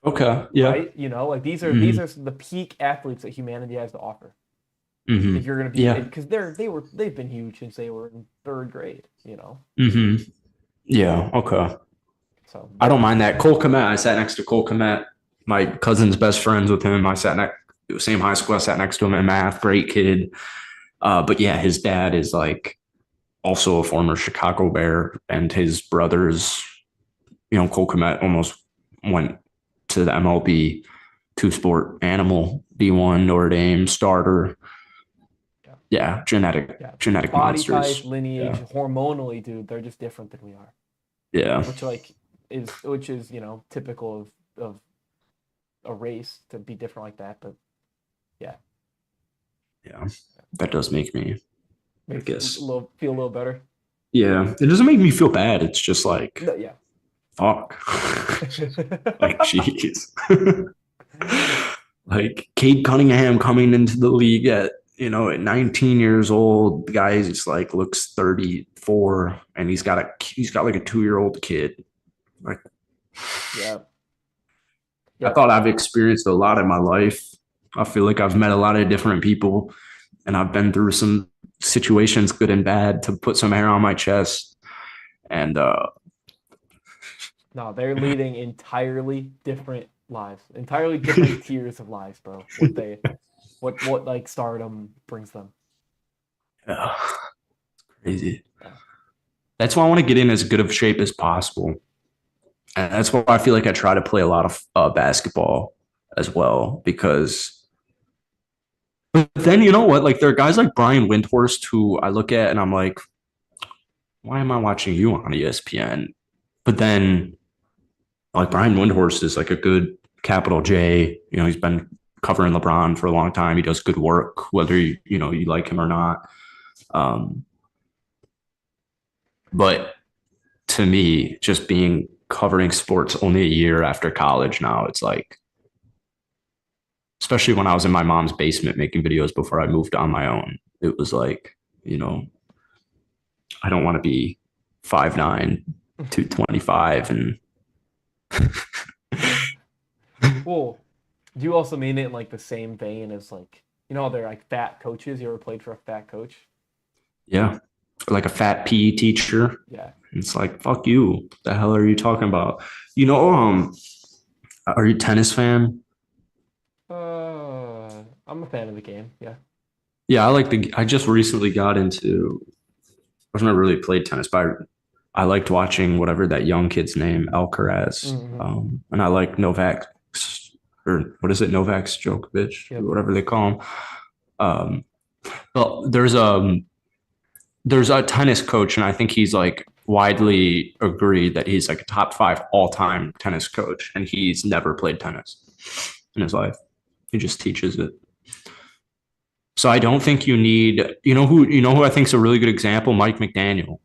A: Okay. Yeah.
B: Right? Like these are the peak athletes that humanity has to offer.
A: Mm-hmm.
B: If you're gonna be,
A: Yeah.
B: because they've been huge since they were in third grade.
A: Mm-hmm. Yeah. Okay.
B: So
A: I don't mind that. Cole Kmet. I sat next to Cole Kmet. My cousin's best friends with him. Same high school. I sat next to him in math. Great kid. But yeah, his dad is like also a former Chicago Bear, and his brothers. Cole Kmet almost went to the MLB, two-sport animal, D1 Notre Dame starter. Yeah, genetic
B: body
A: monsters.
B: type, lineage, hormonally, dude, they're just different than we are.
A: Yeah,
B: which is typical of a race to be different like that. But yeah,
A: that does make me, I guess,
B: feel a little better.
A: Yeah, it doesn't make me feel bad. It's just like,
B: yeah,
A: fuck, like jeez, like Cade Cunningham coming into the league at 19 years old. The guy just like looks 34, and he's got like a 2-year-old kid. Like,
B: yeah.
A: I thought I've experienced a lot in my life. I feel like I've met a lot of different people, and I've been through some situations, good and bad, to put some hair on my chest. And
B: no, they're leading entirely different lives, entirely different tiers of lives, bro. What like stardom brings them.
A: Yeah, it's crazy. Yeah. That's why I want to get in as good of shape as possible. And that's why I feel like I try to play a lot of basketball as well, because but then you know what? Like, there are guys like Brian Windhorst who I look at and I'm like, why am I watching you on ESPN? But then like Brian Windhorst is like a good capital J. He's been covering LeBron for a long time. He does good work, whether you like him or not. But to me, just being covering sports only a year after college now, it's like, especially when I was in my mom's basement making videos before I moved on my own, it was like, you know, I don't want to be 5'9", 225 and
B: Well, do you also mean it in like the same vein as like they're like fat coaches? You ever played for a fat coach?
A: yeah, like a fat PE teacher.
B: Yeah.
A: It's like, fuck you. What the hell are you talking about? You know, are you a tennis fan?
B: I'm a fan of the game. Yeah.
A: Yeah, I just recently got into, I've never really played tennis, but I liked watching whatever that young kid's name, Alcaraz.
B: Mm-hmm.
A: And I like Novak, or what is it, Novak Djokovic,
B: Yep.
A: whatever they call him. Um, well, there's a tennis coach, and I think he's like widely agreed that he's like a top 5 all time tennis coach, and he's never played tennis in his life. He just teaches it. So I don't think you need, you know who I think is a really good example, Mike McDaniel.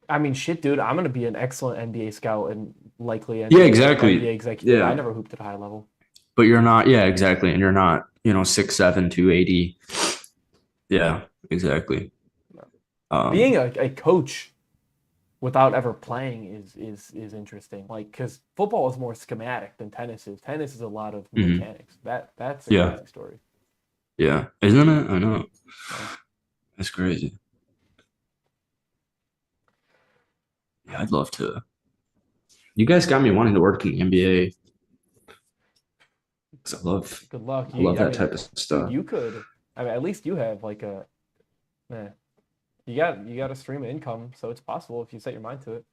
B: I mean, shit, dude. I'm gonna be an excellent NBA scout and likely
A: Yeah,
B: NBA
A: exactly.
B: executive. I
A: Yeah,
B: never hooped at a high level.
A: but you're not. Yeah, exactly, and you're not. 6'7", 280. Yeah, exactly.
B: Being
A: Um,
B: a coach without ever playing is interesting. Like, because football is more schematic than tennis is. Tennis is a lot of
A: mhm.
B: mechanics. That's a
A: Yeah,
B: crazy story.
A: yeah, isn't it? I know.
B: Yeah.
A: That's crazy. Yeah, I'd love to. You guys got me wanting to work in the NBA because
B: Good luck.
A: I love
B: I
A: that
B: mean,
A: type of
B: dude,
A: stuff.
B: you could. I mean, at least you have like a man. You got a stream of income, so it's possible if you set your mind to it.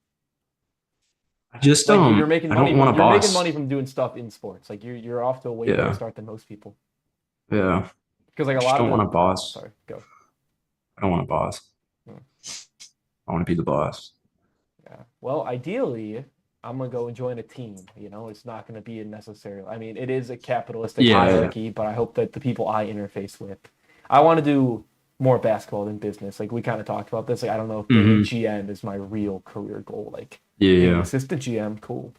A: I just
B: Like you're making
A: I
B: money
A: don't want
B: from
A: a
B: you're making money
A: boss.
B: from doing stuff in sports. Like you're off to a way better
A: Yeah,
B: start than most people.
A: yeah.
B: Because like
A: I
B: a
A: just
B: lot of
A: don't want a
B: the
A: boss.
B: sorry, go.
A: I don't want a boss.
B: Hmm.
A: I want to be the boss.
B: Yeah. Well, ideally, I'm gonna go and join a team. It's not gonna be a necessary. I mean, it is a capitalistic
A: Yeah.
B: hierarchy, but I hope that the people I interface with, I want to do more basketball than business. Like we kind of talked about this. Like I don't know if being a
A: Hmm.
B: GM is my real career goal. Like
A: Yeah,
B: being an
A: yeah.
B: assistant GM, cool,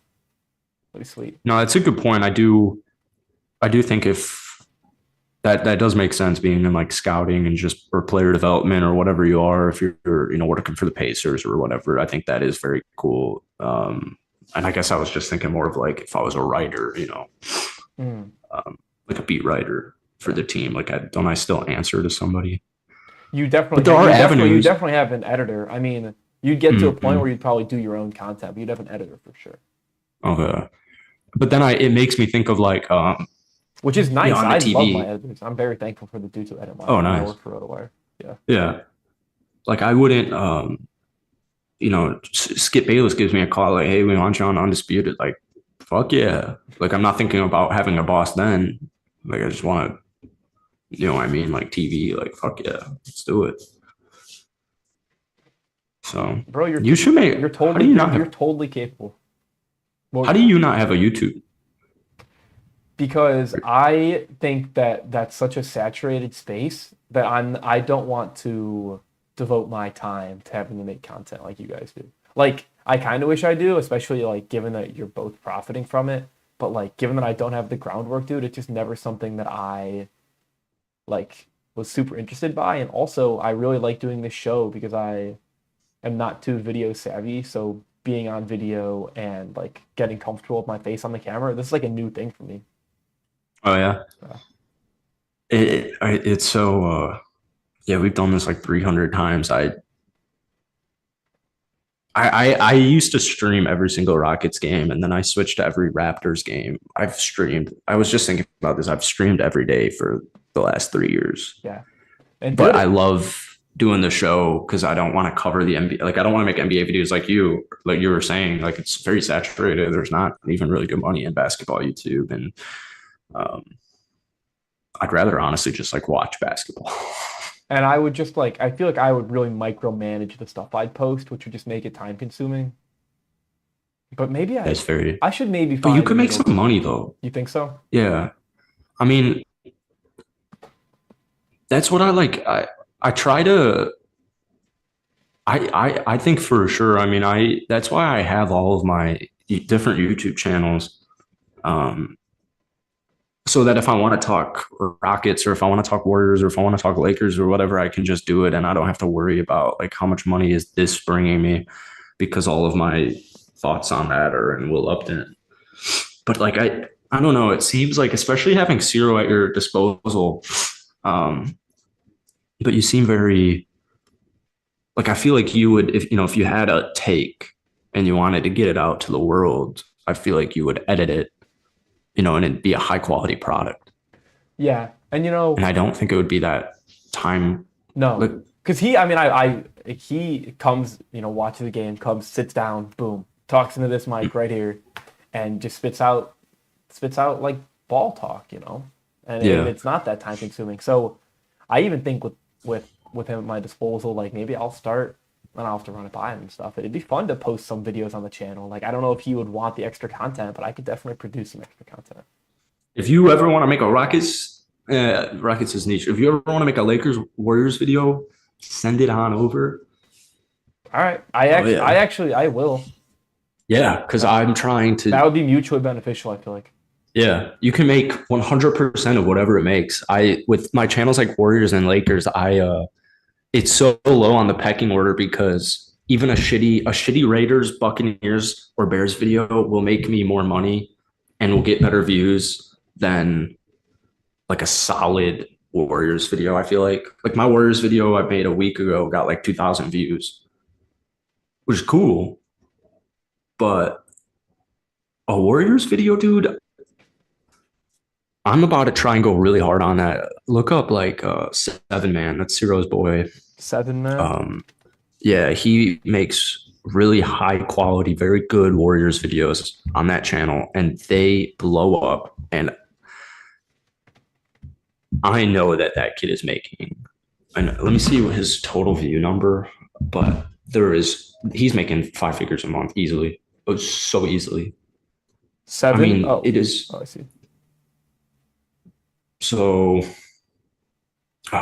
B: really sweet.
A: No, that's a good point. I do think if that does make sense being in like scouting and just or player development or whatever you are, if you're working for the Pacers or whatever, I think that is very cool. And I guess I was just thinking more of like if I was a writer,
B: Mm,
A: like a beat writer for
B: yeah.
A: the team, like don't I still answer to somebody?
B: You
A: But
B: definitely
A: there
B: have
A: are
B: you
A: avenues.
B: definitely have an editor. I mean, you'd get to a point
A: Mhm.
B: where you'd probably do your own content, but you'd have an editor for sure.
A: Okay. But then it makes me think of like
B: Which is nice.
A: on the
B: I love my
A: TV.
B: editors. I'm very thankful for the dudes who edit
A: Oh,
B: my
A: nice.
B: work for RotoWire. Yeah.
A: Yeah. Like I wouldn't Skip Bayless gives me a call like, hey, we want you on Undisputed. Like, fuck yeah. Like I'm not thinking about having a boss then. Like I just want to, you know what I mean? Like TV, like fuck yeah, let's do it. So
B: Bro,
A: you should make
B: you're
A: how do
B: totally
A: you not
B: you're
A: have
B: totally capable.
A: how
B: Well,
A: do you not have a YouTube?
B: because I think that that's such a saturated space that I don't want to devote my time to having to make content like you guys do. Like I kind of wish I do, especially like given that you're both profiting from it. But like given that I don't have the groundwork, dude, it's just never something that I like was super interested by. And also I really like doing this show because I am not too video savvy. So being on video and like getting comfortable with my face on the camera, this is like a new thing for me.
A: Oh yeah.
B: Uh,
A: It's so yeah, we've done this like 300 times. I used to stream every single Rockets game, and then I switched to every Raptors game. I've streamed. I was just thinking about this. I've streamed every day for the last 3 years,
B: yeah. And
A: but I
B: dude,
A: love doing the show because I don't want to cover the NBA. Like I don't want to make NBA videos like you were saying. Like it's very saturated. There's not even really good money in basketball YouTube, and um, I'd rather honestly just like watch basketball.
B: and I would just like I feel like I would really micromanage the stuff I'd post, which would just make it time consuming. But maybe
A: That's very.
B: I should maybe
A: But you
B: find a
A: could make
B: middle
A: some money
B: ground.
A: though.
B: You think so?
A: Yeah, I mean that's what I like. I try to I think for sure. I mean, that's why I have all of my different YouTube channels. Um, so that if I want to talk Rockets or if I want to talk Warriors or if I want to talk Lakers or whatever, I can just do it and I don't have to worry about like how much money is this bringing me because all of my thoughts on that are in Will Upton. But like I don't know, it seems like especially having Cyro at your disposal, um, but you seem very like I feel like you would if you had a take and you wanted to get it out to the world, I feel like you would edit it, and it'd be a high quality product.
B: Yeah, and
A: And I don't think it would be that time.
B: no,
A: Like,
B: because he, I mean, he comes, watches the game, comes, sits down, boom, talks into this mic right here, and just spits out like ball talk, and
A: yeah,
B: it's not that time consuming. So I even think with him at my disposal, like maybe I'll start and I'll have to run it by him and stuff. It'd be fun to post some videos on the channel. Like I don't know if he would want the extra content, but I could definitely produce some extra content.
A: if you ever want to make a Rockets is niche. If you ever want to make a Lakers Warriors video, send it on over.
B: All right,
A: Oh yeah,
B: I will.
A: yeah, because I'm trying
B: That
A: to.
B: would be mutually beneficial. I feel like.
A: Yeah, you can make 100% of whatever it makes. I with my channels like Warriors and Lakers, it's so low on the pecking order because even a shitty Raiders, Buccaneers, or Bears video will make me more money and will get better views than like a solid Warriors video. I feel like my Warriors video I made a week ago got like 2,000 views, which is cool. But a Warriors video, dude, I'm about to try and go really hard on that. Look up like Seven Man. That's Ciro's boy.
B: 7 man.
A: Um, yeah, he makes really high quality, very good Warriors videos on that channel, and they blow up. And I know that kid is making. And let me see what his total view number, but he's making 5 figures a month easily. Oh, so easily. I
B: 7.
A: mean,
B: Oh,
A: it is
B: oh, I see.
A: so.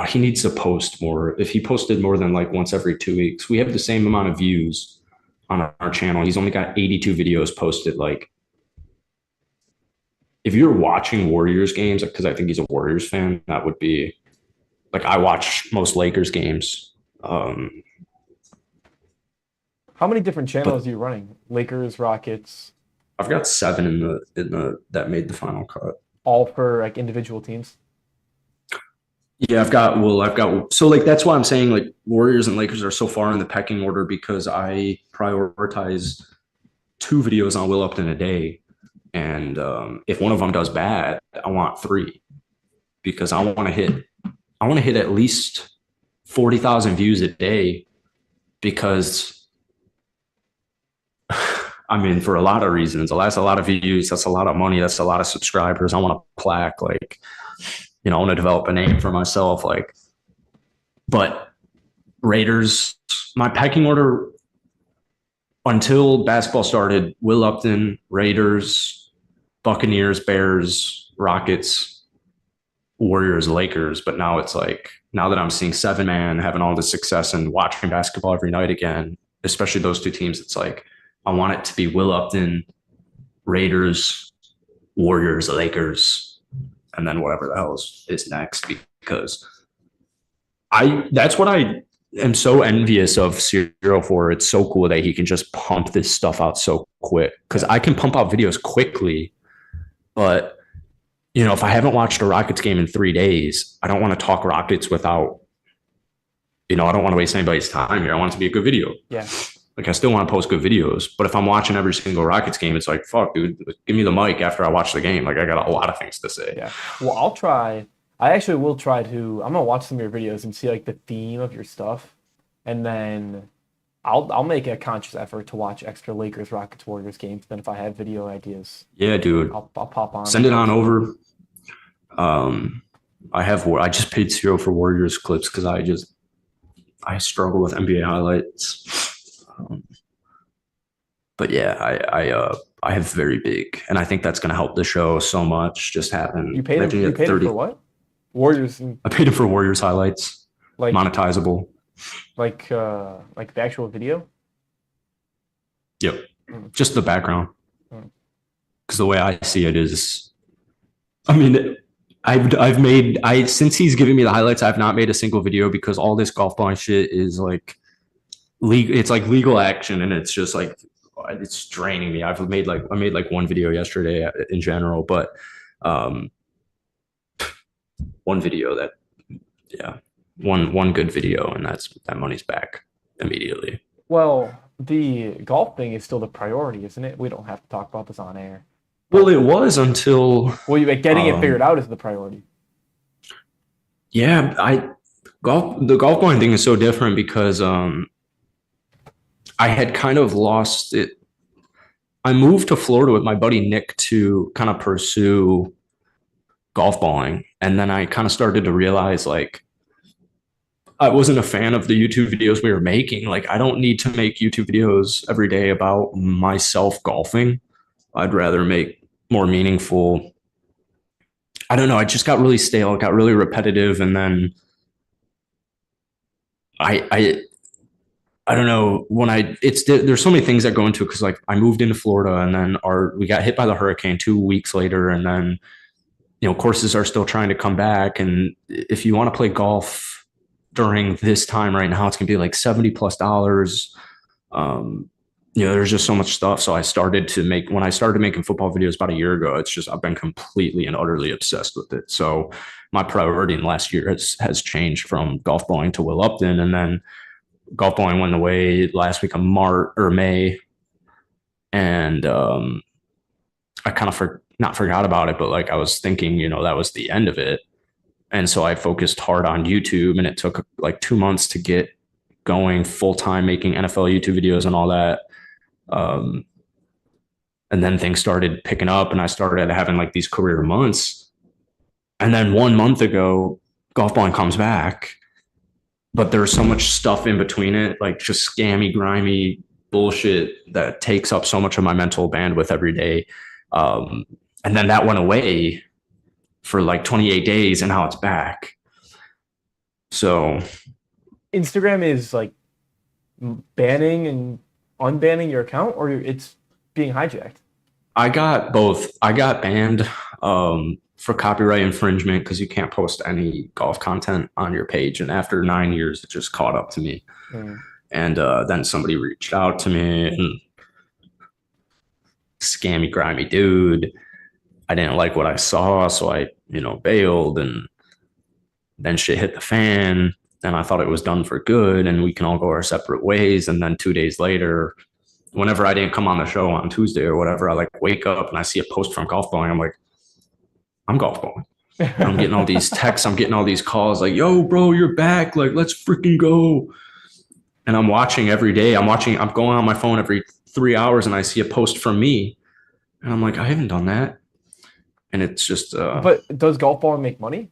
A: He needs to post more. If he posted more than like once every 2 weeks, we have the same amount of views on our channel. He's only got 82 videos posted. Like, if you're watching Warriors games, because I think he's a Warriors fan, that would be like I watch most Lakers games.
B: How many different channels
A: But
B: are you running? Lakers, Rockets,
A: I've got seven in the that made the final cut.
B: all for like individual teams.
A: Yeah, I've got so like that's why I'm saying like Warriors and Lakers are so far in the pecking order because I prioritize two videos on Will Upton a day. And if one of them does bad, I want three because I want to hit at least 40,000 views a day because I mean, for a lot of reasons, that's a lot of views. That's a lot of money. That's a lot of subscribers. I want a plaque. Like, I want to develop a name for myself. Like, but Raiders, my pecking order until basketball started, Will Upton, Raiders, Buccaneers, Bears, Rockets, Warriors, Lakers. But now it's like, now that I'm seeing seven man having all this success and watching basketball every night again, especially those two teams, it's like, I want it to be Will Upton, Raiders, Warriors, Lakers, and then whatever the hell is next because that's what I am so envious of Cyro for. It's so cool that he can just pump this stuff out so quick because I can pump out videos quickly, but if I haven't watched a Rockets game in 3 days, I don't want to talk Rockets without, I don't want to waste anybody's time here. I want it to be a good video.
B: Yeah.
A: Like I still want to post good videos, but if I'm watching every single Rockets game, it's like, fuck, dude, give me the mic after I watch the game. Like I got a lot of things to say.
B: Yeah. Well, I'll try. I actually will try to. I'm gonna watch some of your videos and see like the theme of your stuff, and then I'll make a conscious effort to watch extra Lakers, Rockets, Warriors games. Then if I have video ideas,
A: Yeah, dude.
B: I'll pop on.
A: Send it on over. I just paid Cyro for Warriors clips because I struggle with NBA highlights. But yeah, I have very big, and I think that's going to help the show so much. Just having
B: You paid him. You paid him for what? Warriors.
A: I paid him for Warriors highlights,
B: Like
A: monetizable.
B: Like the actual video?
A: Yep.
B: Mm,
A: Just the background.
B: mm.
A: Because the way I see it is, I mean, I've made I since he's giving me the highlights, I've not made a single video because all this golf ball shit is like legal. It's like legal action, and it's just like it's draining me. I made like one video yesterday in general, but um, one video that yeah, one good video, and that money's back immediately.
B: Well, the golf thing is still the priority, isn't it? We don't have to talk about this on air.
A: Well, it was until
B: Well, getting it figured
A: um,
B: out is the priority.
A: yeah, I the golf ball thing is so different because I had kind of lost it. I moved to Florida with my buddy Nick to kind of pursue golf balling. And then I kind of started to realize like I wasn't a fan of the YouTube videos we were making. Like I don't need to make YouTube videos every day about myself golfing. I'd rather make more meaningful. I don't know. I just got really stale. It got really repetitive. And then I, I, I don't know when there's so many things that go into it because like I moved into Florida and then we got hit by the hurricane 2 weeks later. And then courses are still trying to come back. And if you want to play golf during this time right now, it's going to be like $70+ there's just so much stuff. So when I started making football videos about a year ago, it's just, I've been completely and utterly obsessed with it. So my priority in the last year has changed from golf balling to Will Upton. And then golf balling went away last week of March or May. And I kind of not forgot about it, but like I was thinking, that was the end of it. And so I focused hard on YouTube, and it took like 2 months to get going full time making NFL YouTube videos and all that. And then things started picking up, and I started having like these career months. And then 1 month ago, golf balling comes back, but there's so much stuff in between it, like just scammy, grimy bullshit that takes up so much of my mental bandwidth every day. And then that went away for like 28 days, and now it's back. So
B: Instagram is like banning and unbanning your account, or it's being hijacked?
A: I got both. I got banned for copyright infringement because you can't post any golf content on your page. And after 9 years, it just caught up to me. Mm. And then somebody reached out to me, and scammy, grimy dude. I didn't like what I saw, so I, bailed, and then shit hit the fan, and I thought it was done for good, and we can all go our separate ways. And then 2 days later, whenever I didn't come on the show on Tuesday or whatever, I like wake up and I see a post from golf balling. I'm like, I'm golf balling. I'm getting all these texts. I'm getting all these calls like, yo, bro, you're back. Like, let's freaking go. And I'm watching every day. I'm going on my phone every 3 hours, and I see a post from me. And I'm like, I haven't done that. And it's just.
B: But does golf balling make money?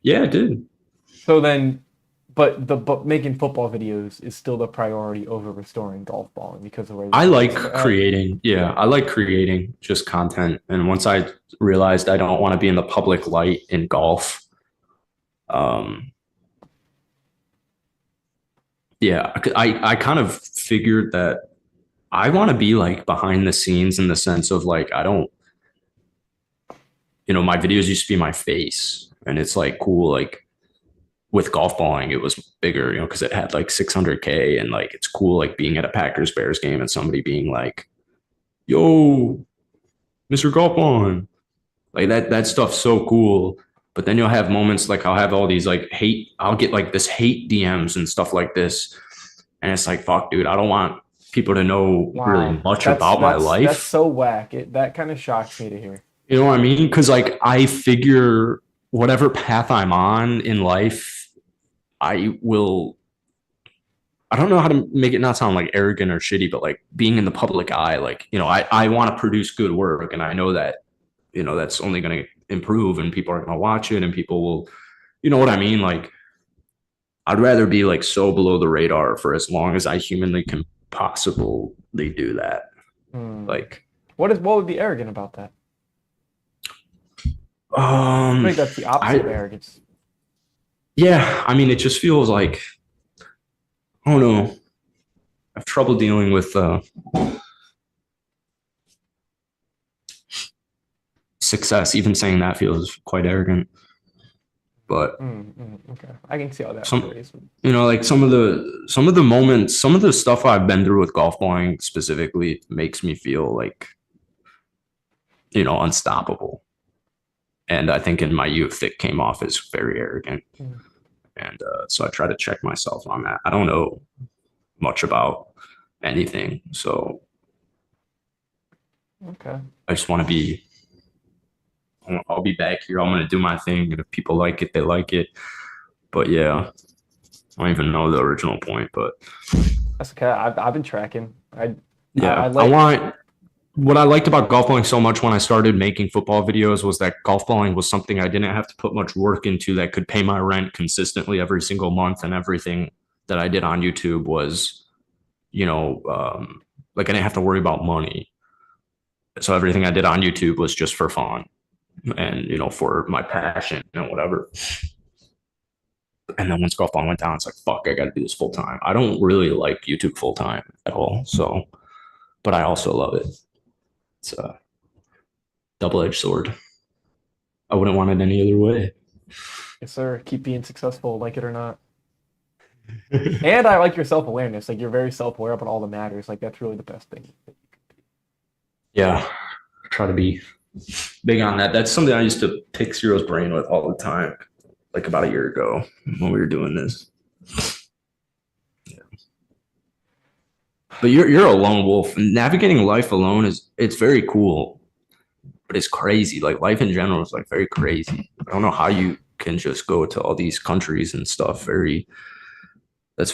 A: Yeah, it did.
B: So then, but making football videos is still the priority over restoring golf balling because of where
A: I like creating. Yeah, I like creating just content. And once I realized I don't want to be in the public light in golf, yeah, I kind of figured that I want to be like behind the scenes in the sense of like, I don't, my videos used to be my face, and it's like cool. Like with golf balling, it was bigger, because it had like 600K, and like, it's cool, like being at a Packers Bears game and somebody being like, yo, Mr. Golf Balling, like that stuff's so cool. But then you'll have moments like I'll have all these like I'll get like this hate DMs and stuff like this. And it's like, fuck, dude, I don't want people to know really much about my life.
B: That's so whack. That kind of shocks me to hear.
A: You know what I mean? Because like I figure whatever path I'm on in life, I don't know how to make it not sound like arrogant or shitty, but like being in the public eye, like, I want to produce good work, and I know that, that's only going to improve, and people are going to watch it, and people will, you know what I mean? Like, I'd rather be like so below the radar for as long as I humanly can possibly do that. Like,
B: what would be arrogant about that?
A: I
B: think that's the opposite of arrogance.
A: Yeah, I mean, it just feels like I don't know. I have trouble dealing with success. Even saying that feels quite arrogant. But
B: Okay, I can see how that
A: some,
B: plays.
A: like some of the moments, some of the stuff I've been through with golf balling specifically makes me feel like, unstoppable. And I think in my youth, it came off as very arrogant.
B: Mm,
A: And so I try to check myself on that. I don't know much about anything. So
B: okay.
A: I just want to be, I'll be back here. I'm going to do my thing. And if people like it, they like it. But yeah, I don't even know the original point. But
B: That's okay. I've been tracking. I
A: yeah,
B: like.
A: what I liked about golf balling so much when I started making football videos was that golf balling was something I didn't have to put much work into that could pay my rent consistently every single month. And everything that I did on YouTube was, like I didn't have to worry about money. So everything I did on YouTube was just for fun and, for my passion and whatever. And then once golf ball went down, it's like, fuck, I got to do this full time. I don't really like YouTube full time at all. So, but I also love it. It's a double edged sword. I wouldn't want it any other way.
B: Yes, sir. Keep being successful, like it or not. And I like your self awareness. Like you're very self aware about all that matters. Like that's really the best thing.
A: Yeah, try to be big on that. That's something I used to pick Cyro's brain with all the time, like about a year ago when we were doing this. Yeah. But you're a lone wolf. Navigating life alone it's very cool, but it's crazy. Like life in general is like very crazy. I don't know how you can just go to all these countries and stuff. That's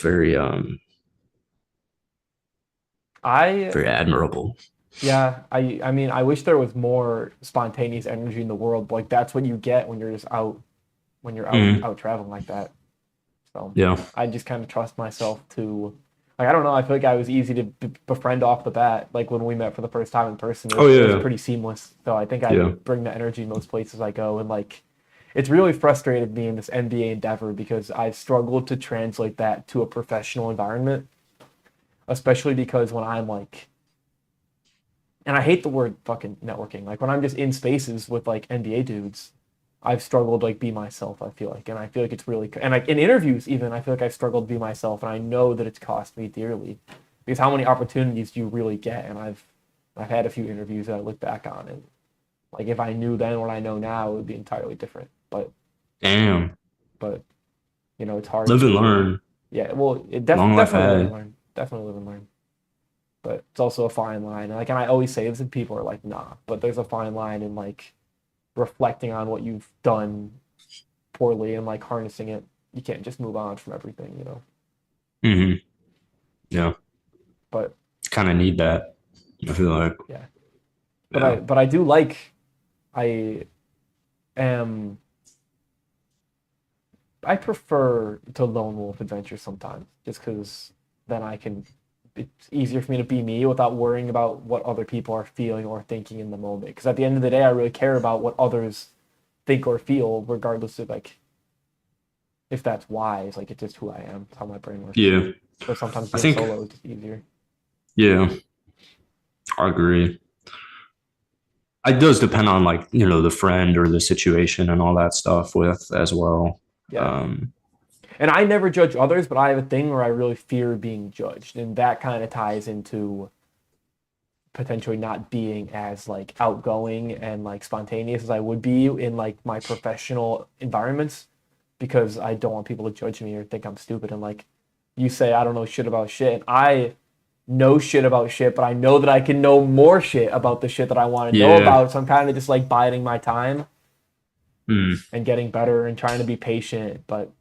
B: I
A: very admirable.
B: Yeah, I mean I wish there was more spontaneous energy in the world. Like that's what you get when you're just out when you're out traveling like that. So
A: Yeah.
B: I just kind of trust myself to like I don't know, I feel like I was easy to befriend off the bat. Like when we met for the first time in person,
A: Oh
B: it was
A: yeah.
B: pretty seamless. So I think I
A: Yeah.
B: bring that energy most places I go and like it's really frustrated me in this NBA endeavor because I've struggled to translate that to a professional environment, especially because when I'm like and I hate the word fucking networking. Like when I'm just in spaces with like NBA dudes, I've struggled to like be myself. I feel like, and I feel like it's really, and like in interviews even, I feel like I've struggled to be myself, and I know that it's cost me dearly, because how many opportunities do you really get? And I've had a few interviews that I look back on, and like if I knew then what I know now, it would be entirely different.
A: Damn.
B: But it's hard
A: Live and
B: to,
A: learn.
B: yeah. Well, it
A: Long life
B: definitely live and
A: ahead.
B: learn, definitely live and learn. But it's also a fine line. Like, and I always say this, and people are like, nah. But there's a fine line in like reflecting on what you've done poorly and like harnessing it. You can't just move on from everything.
A: Hmm. Yeah.
B: But
A: Kind of need that. I feel like.
B: yeah,
A: Yeah.
B: but I do like. I am. I prefer to lone wolf adventures sometimes, just because then I can. It's easier for me to be me without worrying about what other people are feeling or thinking in the moment. Because at the end of the day, I really care about what others think or feel, regardless of like if that's wise. Like it's just who I am. It's how my brain works.
A: Yeah.
B: So sometimes
A: I
B: being
A: think.
B: solo is just easier.
A: Yeah. I agree. It does depend on like the friend or the situation and all that stuff with as well.
B: Yeah.
A: Um,
B: And I never judge others, but I have a thing where I really fear being judged. And that kind of ties into potentially not being as like outgoing and like spontaneous as I would be in like my professional environments because I don't want people to judge me or think I'm stupid. And like you say, I don't know shit about shit. And I know shit about shit, but I know that I can know more shit about the shit that I want to know
A: yeah.
B: about. So I'm kind of just like biding my time
A: Mm,
B: and getting better and trying to be patient. But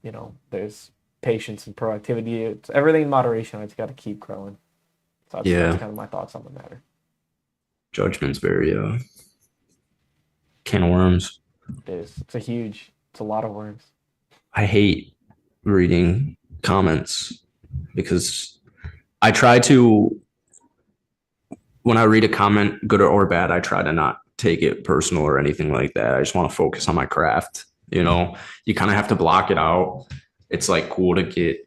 B: there's patience and productivity. It's everything in moderation. I just got to keep growing. So that's
A: yeah.
B: kind of my thoughts on the matter.
A: Judgment's very can of worms.
B: It is. It's a lot of worms.
A: I hate reading comments because I try to when I read a comment, good or bad, I try to not take it personal or anything like that. I just want to focus on my craft. You kind of have to block it out. It's like cool to get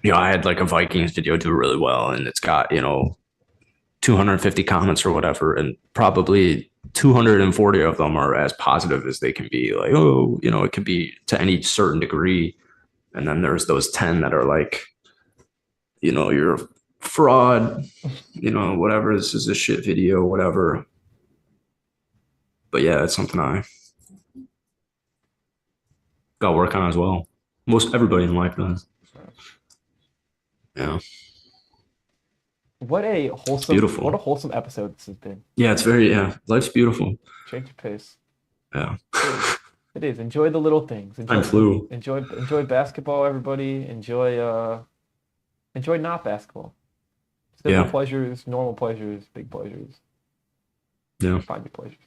A: I had like a Vikings video do really well, and it's got 250 comments or whatever, and probably 240 of them are as positive as they can be. Like, oh, it can be to any certain degree, and then there's those 10 that are like, you're a fraud, whatever. This is a shit video, whatever. But yeah, it's something I got to work on as well. Most everybody in life does. Yeah.
B: What a wholesome,
A: Beautiful.
B: what a wholesome episode this has been.
A: Yeah, it's very, life's beautiful.
B: Change of pace.
A: Yeah.
B: It is. Enjoy the little things.
A: I flew.
B: Enjoy basketball, everybody. Enjoy not basketball. Simple pleasures, normal pleasures, big pleasures.
A: Yeah.
B: Find your pleasures.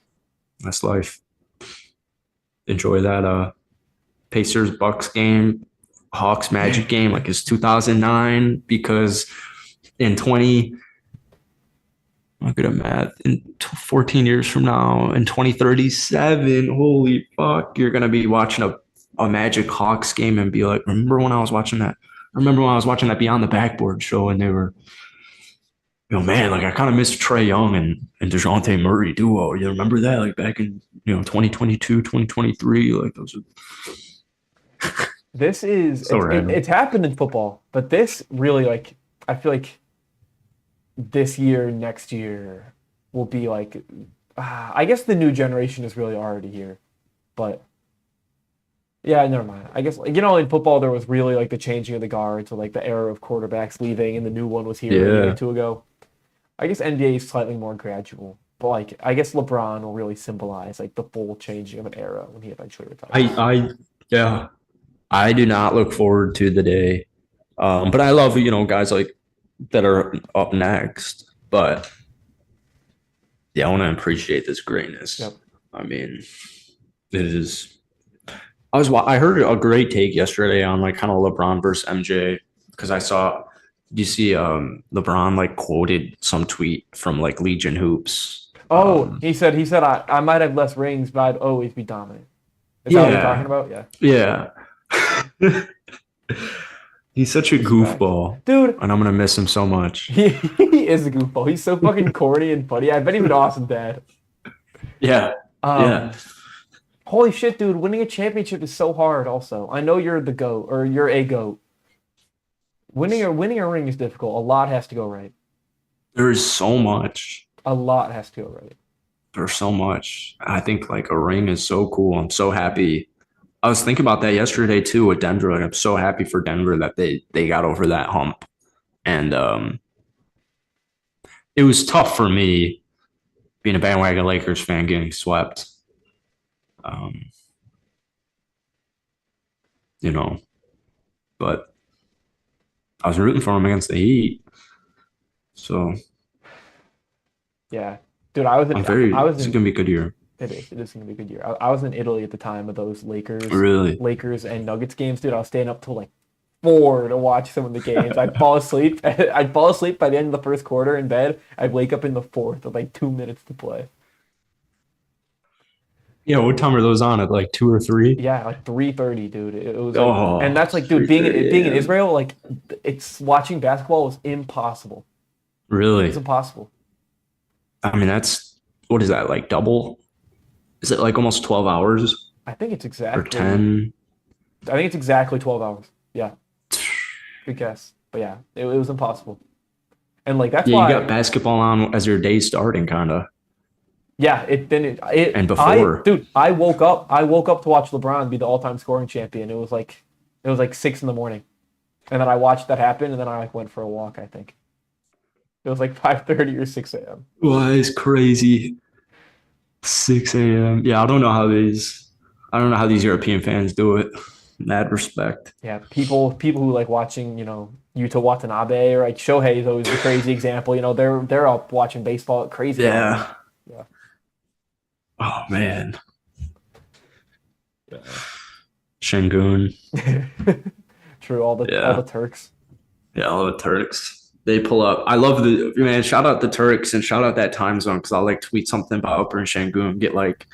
A: That's life. Enjoy that Pacers Bucks game, Hawks Magic game, like it's 2009, because in 20, I'm good at math, in 14 years from now, in 2037, holy fuck, you're gonna be watching a Magic Hawks game and be like, remember when I was watching that? I remember when I was watching that Beyond the Backboard show, and they were, man, like I kind of miss Trae Young and DeJounte Murray duo. You remember that? Like back in 2022, 2023, like those are.
B: This is
A: So
B: it's happened in football, but this really, like, I feel like this year, next year will be like, I guess the new generation is really already here, but yeah, never mind. I guess, like, in football there was really like the changing of the guards, or like the era of quarterbacks leaving and the new one was here a year or two ago. I guess NBA is slightly more gradual, but like I guess LeBron will really symbolize like the full changing of an era when he eventually retires.
A: I do not look forward to the day, but I love guys like that are up next. But yeah, I want to appreciate this greatness.
B: Yep.
A: I mean, it is. I heard a great take yesterday on like kind of LeBron versus MJ, because I saw. Do you see LeBron like quoted some tweet from like Legion Hoops?
B: Oh, he said I might have less rings, but I'd always be dominant. Is that what you're talking about? Yeah.
A: Yeah. He's such a goofball,
B: dude,
A: and I'm gonna miss him so much.
B: He is a goofball. He's so fucking corny and funny. I bet he would awesome dad.
A: Yeah. Yeah.
B: Holy shit, dude! Winning a championship is so hard. Also, I know you're the GOAT, or you're a GOAT. Winning a ring is difficult. A lot has to go right.
A: There is so much.
B: A lot has to go right.
A: There's so much. I think like a ring is so cool. I'm so happy. I was thinking about that yesterday too with Denver. Like, I'm so happy for Denver that they got over that hump. And it was tough for me being a bandwagon Lakers fan getting swept. But I was rooting for him against the Heat. So
B: yeah, dude, it's
A: gonna be a good year.
B: It is gonna be a good year. I was in Italy at the time of those Lakers and Nuggets games, dude. I was staying up till like 4 to watch some of the games. I'd fall asleep. I'd fall asleep by the end of the first quarter in bed. I'd wake up in the fourth with like 2 minutes to play.
A: Yeah, what time are those on? At like 2 or 3?
B: Yeah, like 3:30, dude. It was like, and that's like, dude, being in Israel, like it's watching basketball was impossible.
A: Really?
B: It's impossible.
A: I mean, what is that, like double? Is it like almost 12 hours?
B: I think it's exactly.
A: Or 10?
B: I think it's exactly 12 hours. Yeah. Good guess. But yeah, it was impossible. And like that's why
A: you got basketball on as your day starting, kind of.
B: Yeah, and
A: before.
B: I woke up to watch LeBron be the all-time scoring champion. It was like 6 a.m, and then I watched that happen, and then I like went for a walk. I think it was like 5:30 or 6 a.m.
A: Well, it's crazy. 6 a.m. Yeah, I don't know how these European fans do it. Mad respect.
B: Yeah, people who like watching, Yuta Watanabe, or like Shohei is always a crazy example. They're up watching baseball at crazy hours. Yeah.
A: Oh man. Yeah. Şengün.
B: True, all the Turks.
A: Yeah, all the Turks. They pull up. I love shout out the Turks and shout out that time zone, because I'll like tweet something about Upper and Şengün, get like,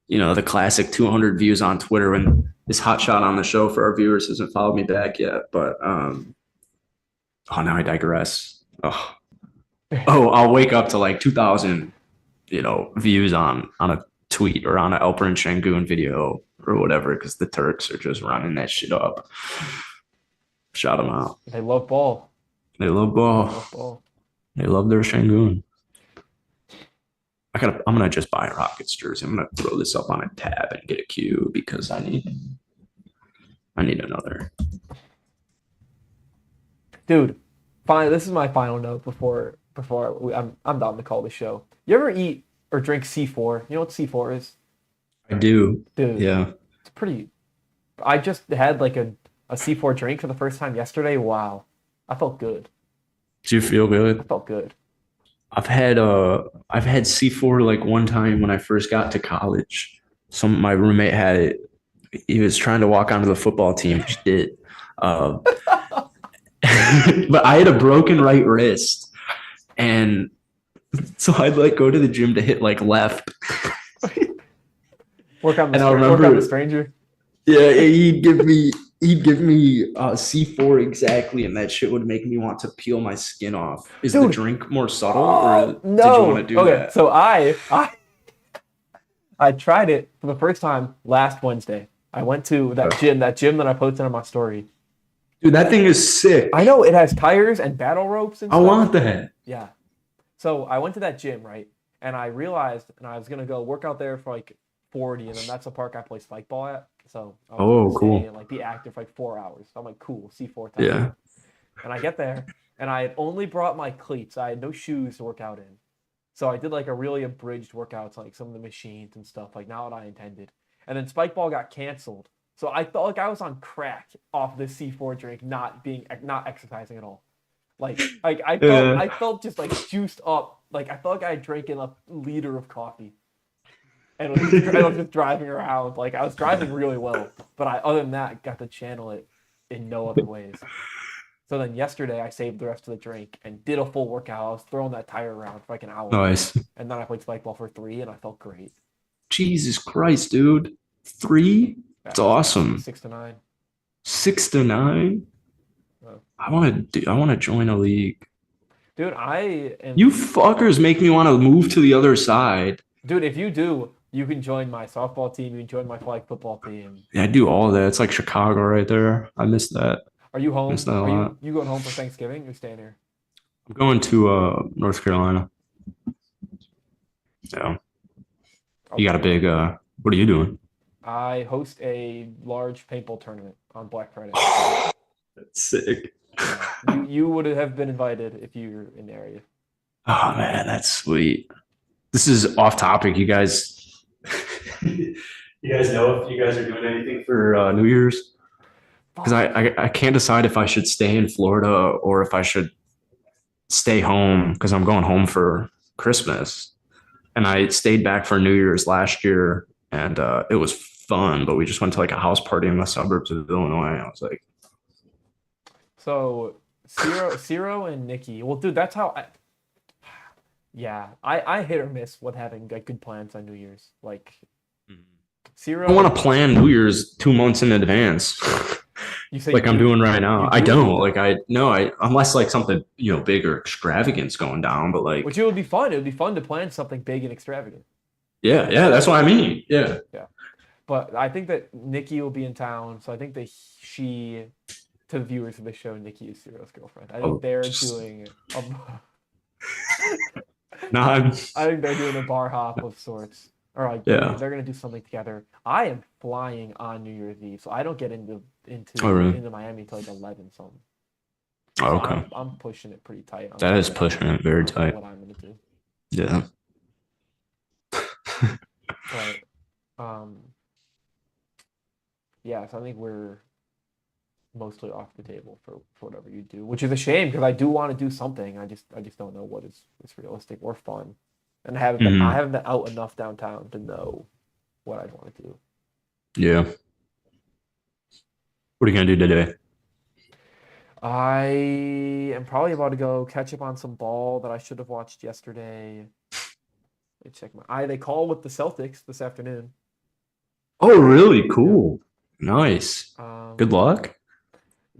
A: the classic 200 views on Twitter, and this hot shot on the show for our viewers hasn't followed me back yet. But Oh, now I digress. I'll wake up to like 2,000, views on a tweet or on an Alperen Şengün video or whatever because the Turks are just running that shit up. Shout them out.
B: They love ball.
A: They love
B: They
A: ball.
B: love ball.
A: They love their Şengün. I'm gonna just buy a Rockets jersey. I'm gonna throw this up on a tab and get a queue because I need another.
B: Dude, fine. This is my final note before I'm done to call the show. You ever eat or drink C4? You know what C4 is?
A: I do.
B: Dude,
A: Yeah.
B: it's pretty. I just had like a C4 drink for the first time yesterday. Wow, I felt good.
A: Do you feel
B: I
A: good?
B: felt good.
A: I've had C4 like one time when I first got to college. My roommate had it. He was trying to walk onto the football team, which did. But I had a broken right wrist, and so I'd like go to the gym to hit like left.
B: Work on
A: And I remember-
B: work on the stranger.
A: Yeah, he'd give me C4 exactly, and that shit would make me want to peel my skin off. Is the
B: Dude.
A: drink more subtle, or did you
B: No.
A: want to do
B: Okay,
A: that?
B: so I tried it for the first time last Wednesday. I went to that gym that I posted on my story.
A: Dude, that thing is sick.
B: I know it has tires and battle ropes and
A: I
B: stuff.
A: want that.
B: Yeah. So I went to that gym, right? And I realized, and I was gonna go work out there for like 40, and then that's the park I play spike ball at. So I was
A: Oh,
B: gonna
A: cool.
B: stay and like be active for like 4 hours. So I'm like, cool, C4 time.
A: Yeah.
B: And I get there, and I had only brought my cleats. I had no shoes to work out in. So I did like a really abridged workout to like some of the machines and stuff, like not what I intended. And then spike ball got canceled. So I felt like I was on crack off this C4 drink, not exercising at all. I felt just like juiced up. Like I felt like I had drank a liter of coffee. And I was just driving around. Like I was driving really well, but other than that, got to channel it in no other ways. So then yesterday, I saved the rest of the drink and did a full workout. I was throwing that tire around for like an hour.
A: Nice.
B: And then I played spike ball for 3, and I felt great.
A: Jesus Christ, dude. 3? That's awesome.
B: 6 to 9.
A: 6 to 9?
B: Oh.
A: I want to join a league.
B: Dude, I am.
A: You fuckers make me want to move to the other side.
B: Dude, if you do, you can join my softball team. You can join my flag football team.
A: Yeah, I do all that. It's like Chicago right there. I miss that.
B: Are you home?
A: Missed that a
B: Are
A: lot.
B: you going home for Thanksgiving? Or staying here?
A: I'm going to North Carolina. Yeah. You got a big what are you doing?
B: I host a large paintball tournament on Black Friday.
A: That's sick.
B: You would have been invited if you're in the area.
A: Oh man, that's sweet. This is off topic. You guys you guys know if you guys are doing anything for New Year's? Because I can't decide if I should stay in Florida or if I should stay home because I'm going home for Christmas. And I stayed back for New Year's last year, and it was fun, but we just went to like a house party in the suburbs of Illinois. I was like,
B: so Cyro and Nikki. Well, dude, that's how I hit or miss with having like good plans on New Year's. Like Cyro.
A: I don't want to plan New Year's 2 months in advance.
B: You say
A: like I'm doing right now. I
B: do?
A: don't like unless like something big or extravagant's going down, but like
B: which it would be fun. It would be fun to plan something big and extravagant.
A: yeah, that's what I mean. Yeah.
B: But I think that Nikki will be in town, so I think that to the viewers of the show, Nikki is Cyro's girlfriend. I think they're doing
A: No,
B: I think they're doing a bar hop of sorts. Or like
A: Yeah.
B: they're gonna do something together. I am flying on New Year's Eve, so I don't get into
A: Oh, really?
B: into Miami till like 11 something.
A: Oh,
B: So
A: okay.
B: I'm pushing it pretty tight.
A: That is pushing it very tight.
B: What I'm gonna do.
A: Yeah.
B: But yeah, so I think we're mostly off the table for whatever you do, which is a shame because I do want to do something. I just don't know what is realistic or fun, and I haven't been out enough downtown to know what I'd want to do.
A: Yeah. What are you gonna do today?
B: I am probably about to go catch up on some ball that I should have watched yesterday. Let me check they call with the Celtics this afternoon.
A: Oh, really? Cool. Nice. Good luck.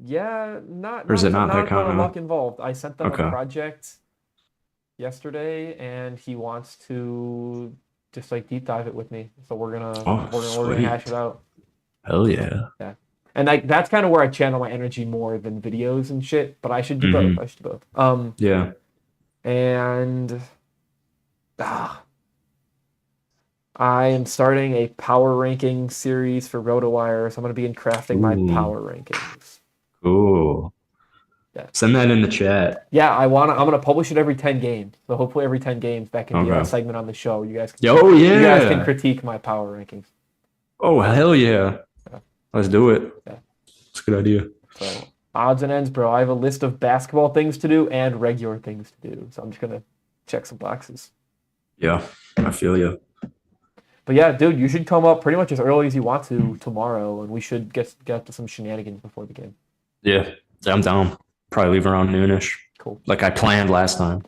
B: Yeah,
A: Or is it not
B: not
A: that
B: a ton of
A: kind of?
B: luck involved. I sent them a
A: Okay.
B: project yesterday, and he wants to just like deep dive it with me. So
A: Oh,
B: we're gonna hash it
A: sweet.
B: out.
A: Hell yeah.
B: Yeah. And like that's kind of where I channel my energy more than videos and shit, but I should do both.
A: Hmm.
B: I should do both.
A: Yeah.
B: And ah, I am starting a power ranking series for RotoWire, so I'm gonna begin crafting my
A: Ooh.
B: power rankings.
A: Cool.
B: Yeah.
A: Send that in the chat.
B: Yeah, I'm gonna publish it every 10 games. So hopefully every 10 games that can be a
A: Okay.
B: segment on the show.
A: Yo,
B: You guys can
A: yeah.
B: critique my power rankings.
A: Oh, hell yeah.
B: Yeah.
A: Let's do it.
B: Yeah.
A: It's a good idea.
B: So odds and ends, bro. I have a list of basketball things to do and regular things to do. So I'm just gonna check some boxes.
A: Yeah, I feel you.
B: But yeah, dude, you should come up pretty much as early as you want to tomorrow, and we should get up to some shenanigans before the game.
A: Yeah, I'm down. Probably leave around noonish.
B: Cool.
A: Like I planned last time.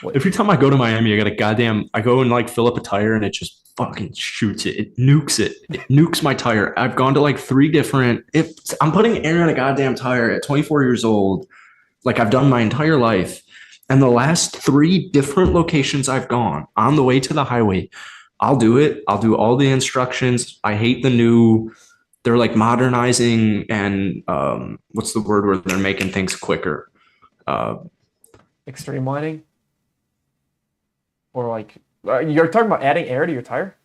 B: What?
A: Every time I go to Miami, I go and like fill up a tire and it just fucking shoots it. It nukes it. It nukes my tire. I've gone to like three different, if I'm putting air in a goddamn tire at 24 years old, like I've done my entire life. And the last three different locations I've gone on the way to the highway, I'll do it. I'll do all the instructions. I hate the new, they're like modernizing and what's the word where they're making things quicker?
B: Extreme lining? Or like, you're talking about adding air to your tire?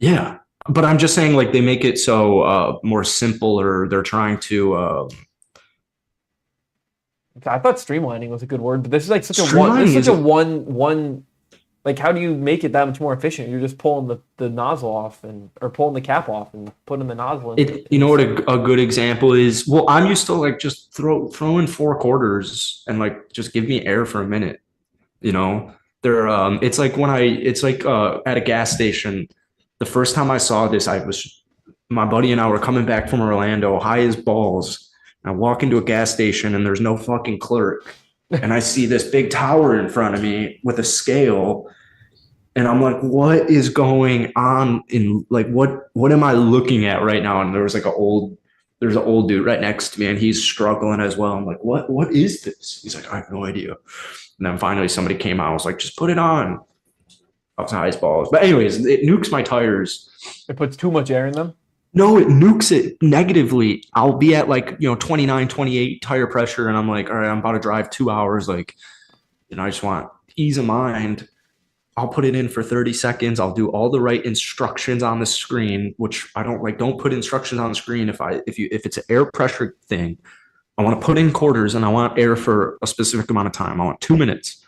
A: Yeah. But I'm just saying like they make it so more simple or they're trying to
B: I thought streamlining was a good word, but this is like such a
A: streamlining is
B: one like how do you make it that much more efficient? You're just pulling the nozzle off or pulling the cap off and putting the nozzle in.
A: it, you know what a good example is? Well, I'm used to like just throw in four quarters and like just give me air for a minute. You know, they're it's like at a gas station. The first time I saw this, my buddy and I were coming back from Orlando, high as balls. I walk into a gas station and there's no fucking clerk. And I see this big tower in front of me with a scale. And I'm like, what is going on in like what am I looking at right now? And there's an old dude right next to me and he's struggling as well. I'm like, what is this? He's like, I have no idea. And then finally somebody came out. I was like, just put it on. I was high as balls. But anyways, it nukes my tires.
B: It puts too much air in them.
A: No, it nukes it negatively. I'll be at like, 29, 28 tire pressure. And I'm like, all right, I'm about to drive 2 hours. Like, I just want ease of mind. I'll put it in for 30 seconds. I'll do all the right instructions on the screen, which I don't like. Don't put instructions on the screen if it's an air pressure thing. I want to put in quarters and I want air for a specific amount of time. I want 2 minutes.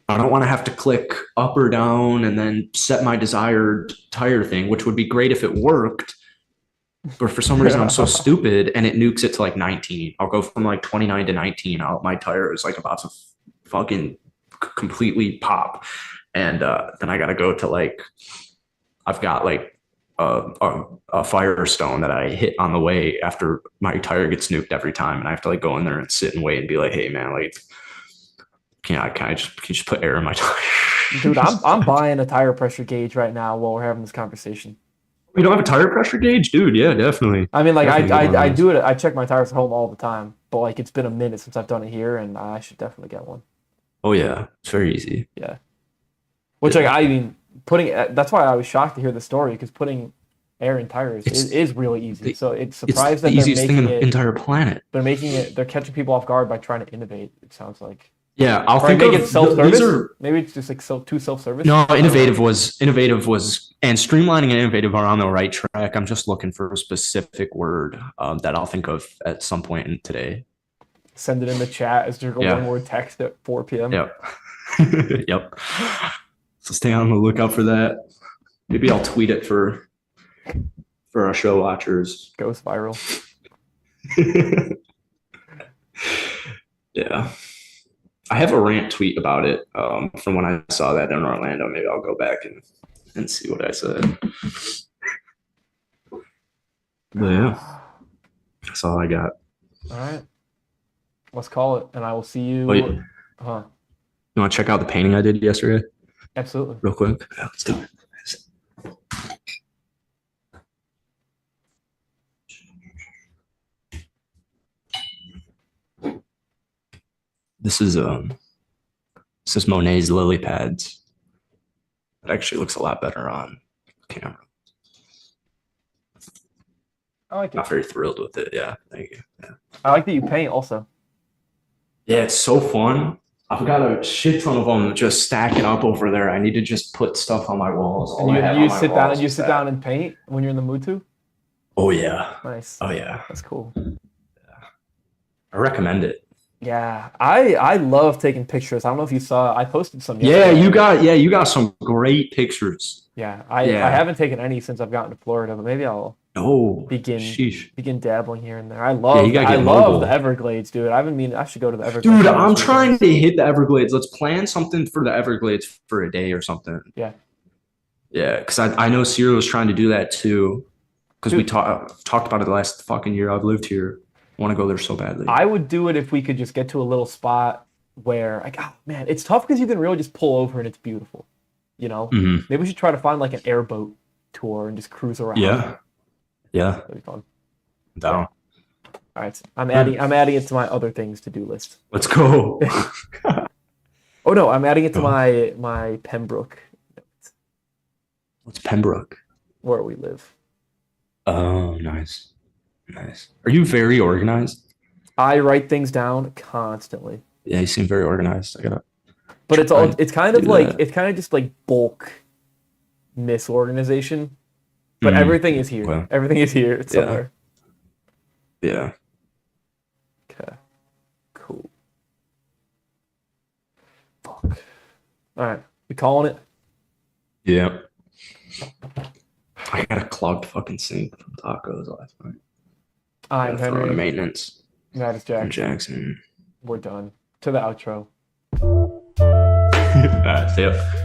A: I don't want to have to click up or down and then set my desired tire thing, which would be great if it worked. But for some reason, I'm so stupid and it nukes it to like 19. I'll go from like 29 to 19. My tire is like about to fucking completely pop. And then I got to go to like, I've got like a Firestone that I hit on the way after my tire gets nuked every time. And I have to like go in there and sit and wait and be like, hey, man, like, can you just put air in my tire?
B: Dude, I'm buying a tire pressure gauge right now while we're having this conversation.
A: You don't have a tire pressure gauge? Dude, yeah, definitely.
B: I mean, like,
A: definitely
B: I do it. I check my tires at home all the time, but like, it's been a minute since I've done it here, and I should definitely get one.
A: Oh, yeah. It's very easy.
B: Yeah. Which, like, I mean, that's why I was shocked to hear the story, because putting air in tires is really easy. So it's surprised that
A: the easiest thing in the entire planet.
B: They're catching people off guard by trying to innovate, it sounds like.
A: Yeah, I'll
B: Or
A: think
B: make
A: of
B: it self-service.
A: Are,
B: Maybe it's just like too self-service.
A: no, innovative was, and streamlining and innovative are on the right track. I'm just looking for a specific word that I'll think of at some point in today.
B: Send it in the chat as just one more text at 4 p.m.
A: Yep. Yep. So stay on the lookout for that. Maybe I'll tweet it for our show watchers.
B: Goes viral.
A: Yeah. I have a rant tweet about it from when I saw that in Orlando. Maybe I'll go back and see what I said. But yeah, that's all I got.
B: All right. Let's call it, and I will see you.
A: Wait.
B: You
A: want to check out the painting I did yesterday?
B: Absolutely.
A: Real quick. Yeah, let's do it. This is Monet's lily pads. It actually looks a lot better on camera.
B: I like it.
A: Not very thrilled with it. Yeah, thank you. Yeah.
B: I like that you paint also.
A: Yeah, it's so fun. I've got a shit ton of them just stacking up over there. I need to just put stuff on my walls. All I have
B: And
A: on my
B: sit down
A: walls
B: and you
A: is
B: sit
A: that.
B: down and paint when you're in the mood to.
A: Oh yeah.
B: Nice.
A: Oh yeah.
B: That's cool.
A: I recommend it.
B: Yeah, I love taking pictures. I don't know if you saw. I posted some.
A: Yeah,
B: yesterday.
A: you got some great pictures.
B: Yeah, I
A: Yeah.
B: haven't taken any since I've gotten to Florida, but maybe I'll
A: Oh,
B: begin
A: sheesh.
B: dabbling here and there.
A: you gotta
B: I
A: get
B: love
A: mobile.
B: the Everglades, dude. I should go to the Everglades.
A: Dude,
B: one of
A: I'm
B: these
A: trying
B: weekends.
A: to hit the Everglades. Let's plan something for the Everglades for a day or something.
B: Yeah.
A: Yeah, because I know Cyro was trying to do that too. Because we
B: Dude.
A: talked about it the last fucking year I've lived here. I want to go there so badly.
B: I would do it if we could just get to a little spot where, like, oh man, it's tough because you can really just pull over and it's beautiful. You know,
A: Mhm.
B: maybe we should try to find like an airboat tour and just cruise around.
A: Yeah. Yeah.
B: That'd be fun.
A: Down.
B: All right, I'm adding it to my other things to do list.
A: Let's go.
B: Oh no, I'm adding it to my Pembroke,
A: What's Pembroke?
B: where we live.
A: Oh, nice. Nice. Are you very organized?
B: I write things down constantly,
A: Yeah, you seem very organized. I gotta.
B: but it's
A: try
B: kind
A: to
B: of
A: do
B: like
A: that.
B: it's kind of just like bulk misorganization. But
A: Mhm.
B: everything is here.
A: Okay.
B: Everything is here. It's
A: Yeah.
B: somewhere.
A: Yeah.
B: Okay. Cool. Fuck. All right. We calling it?
A: Yeah. I got a clogged fucking sink from tacos last night.
B: I'm
A: Gotta throw in
B: Henry.
A: maintenance.
B: That is
A: From
B: Jackson.
A: Jackson.
B: We're done. To the outro.
A: See ya.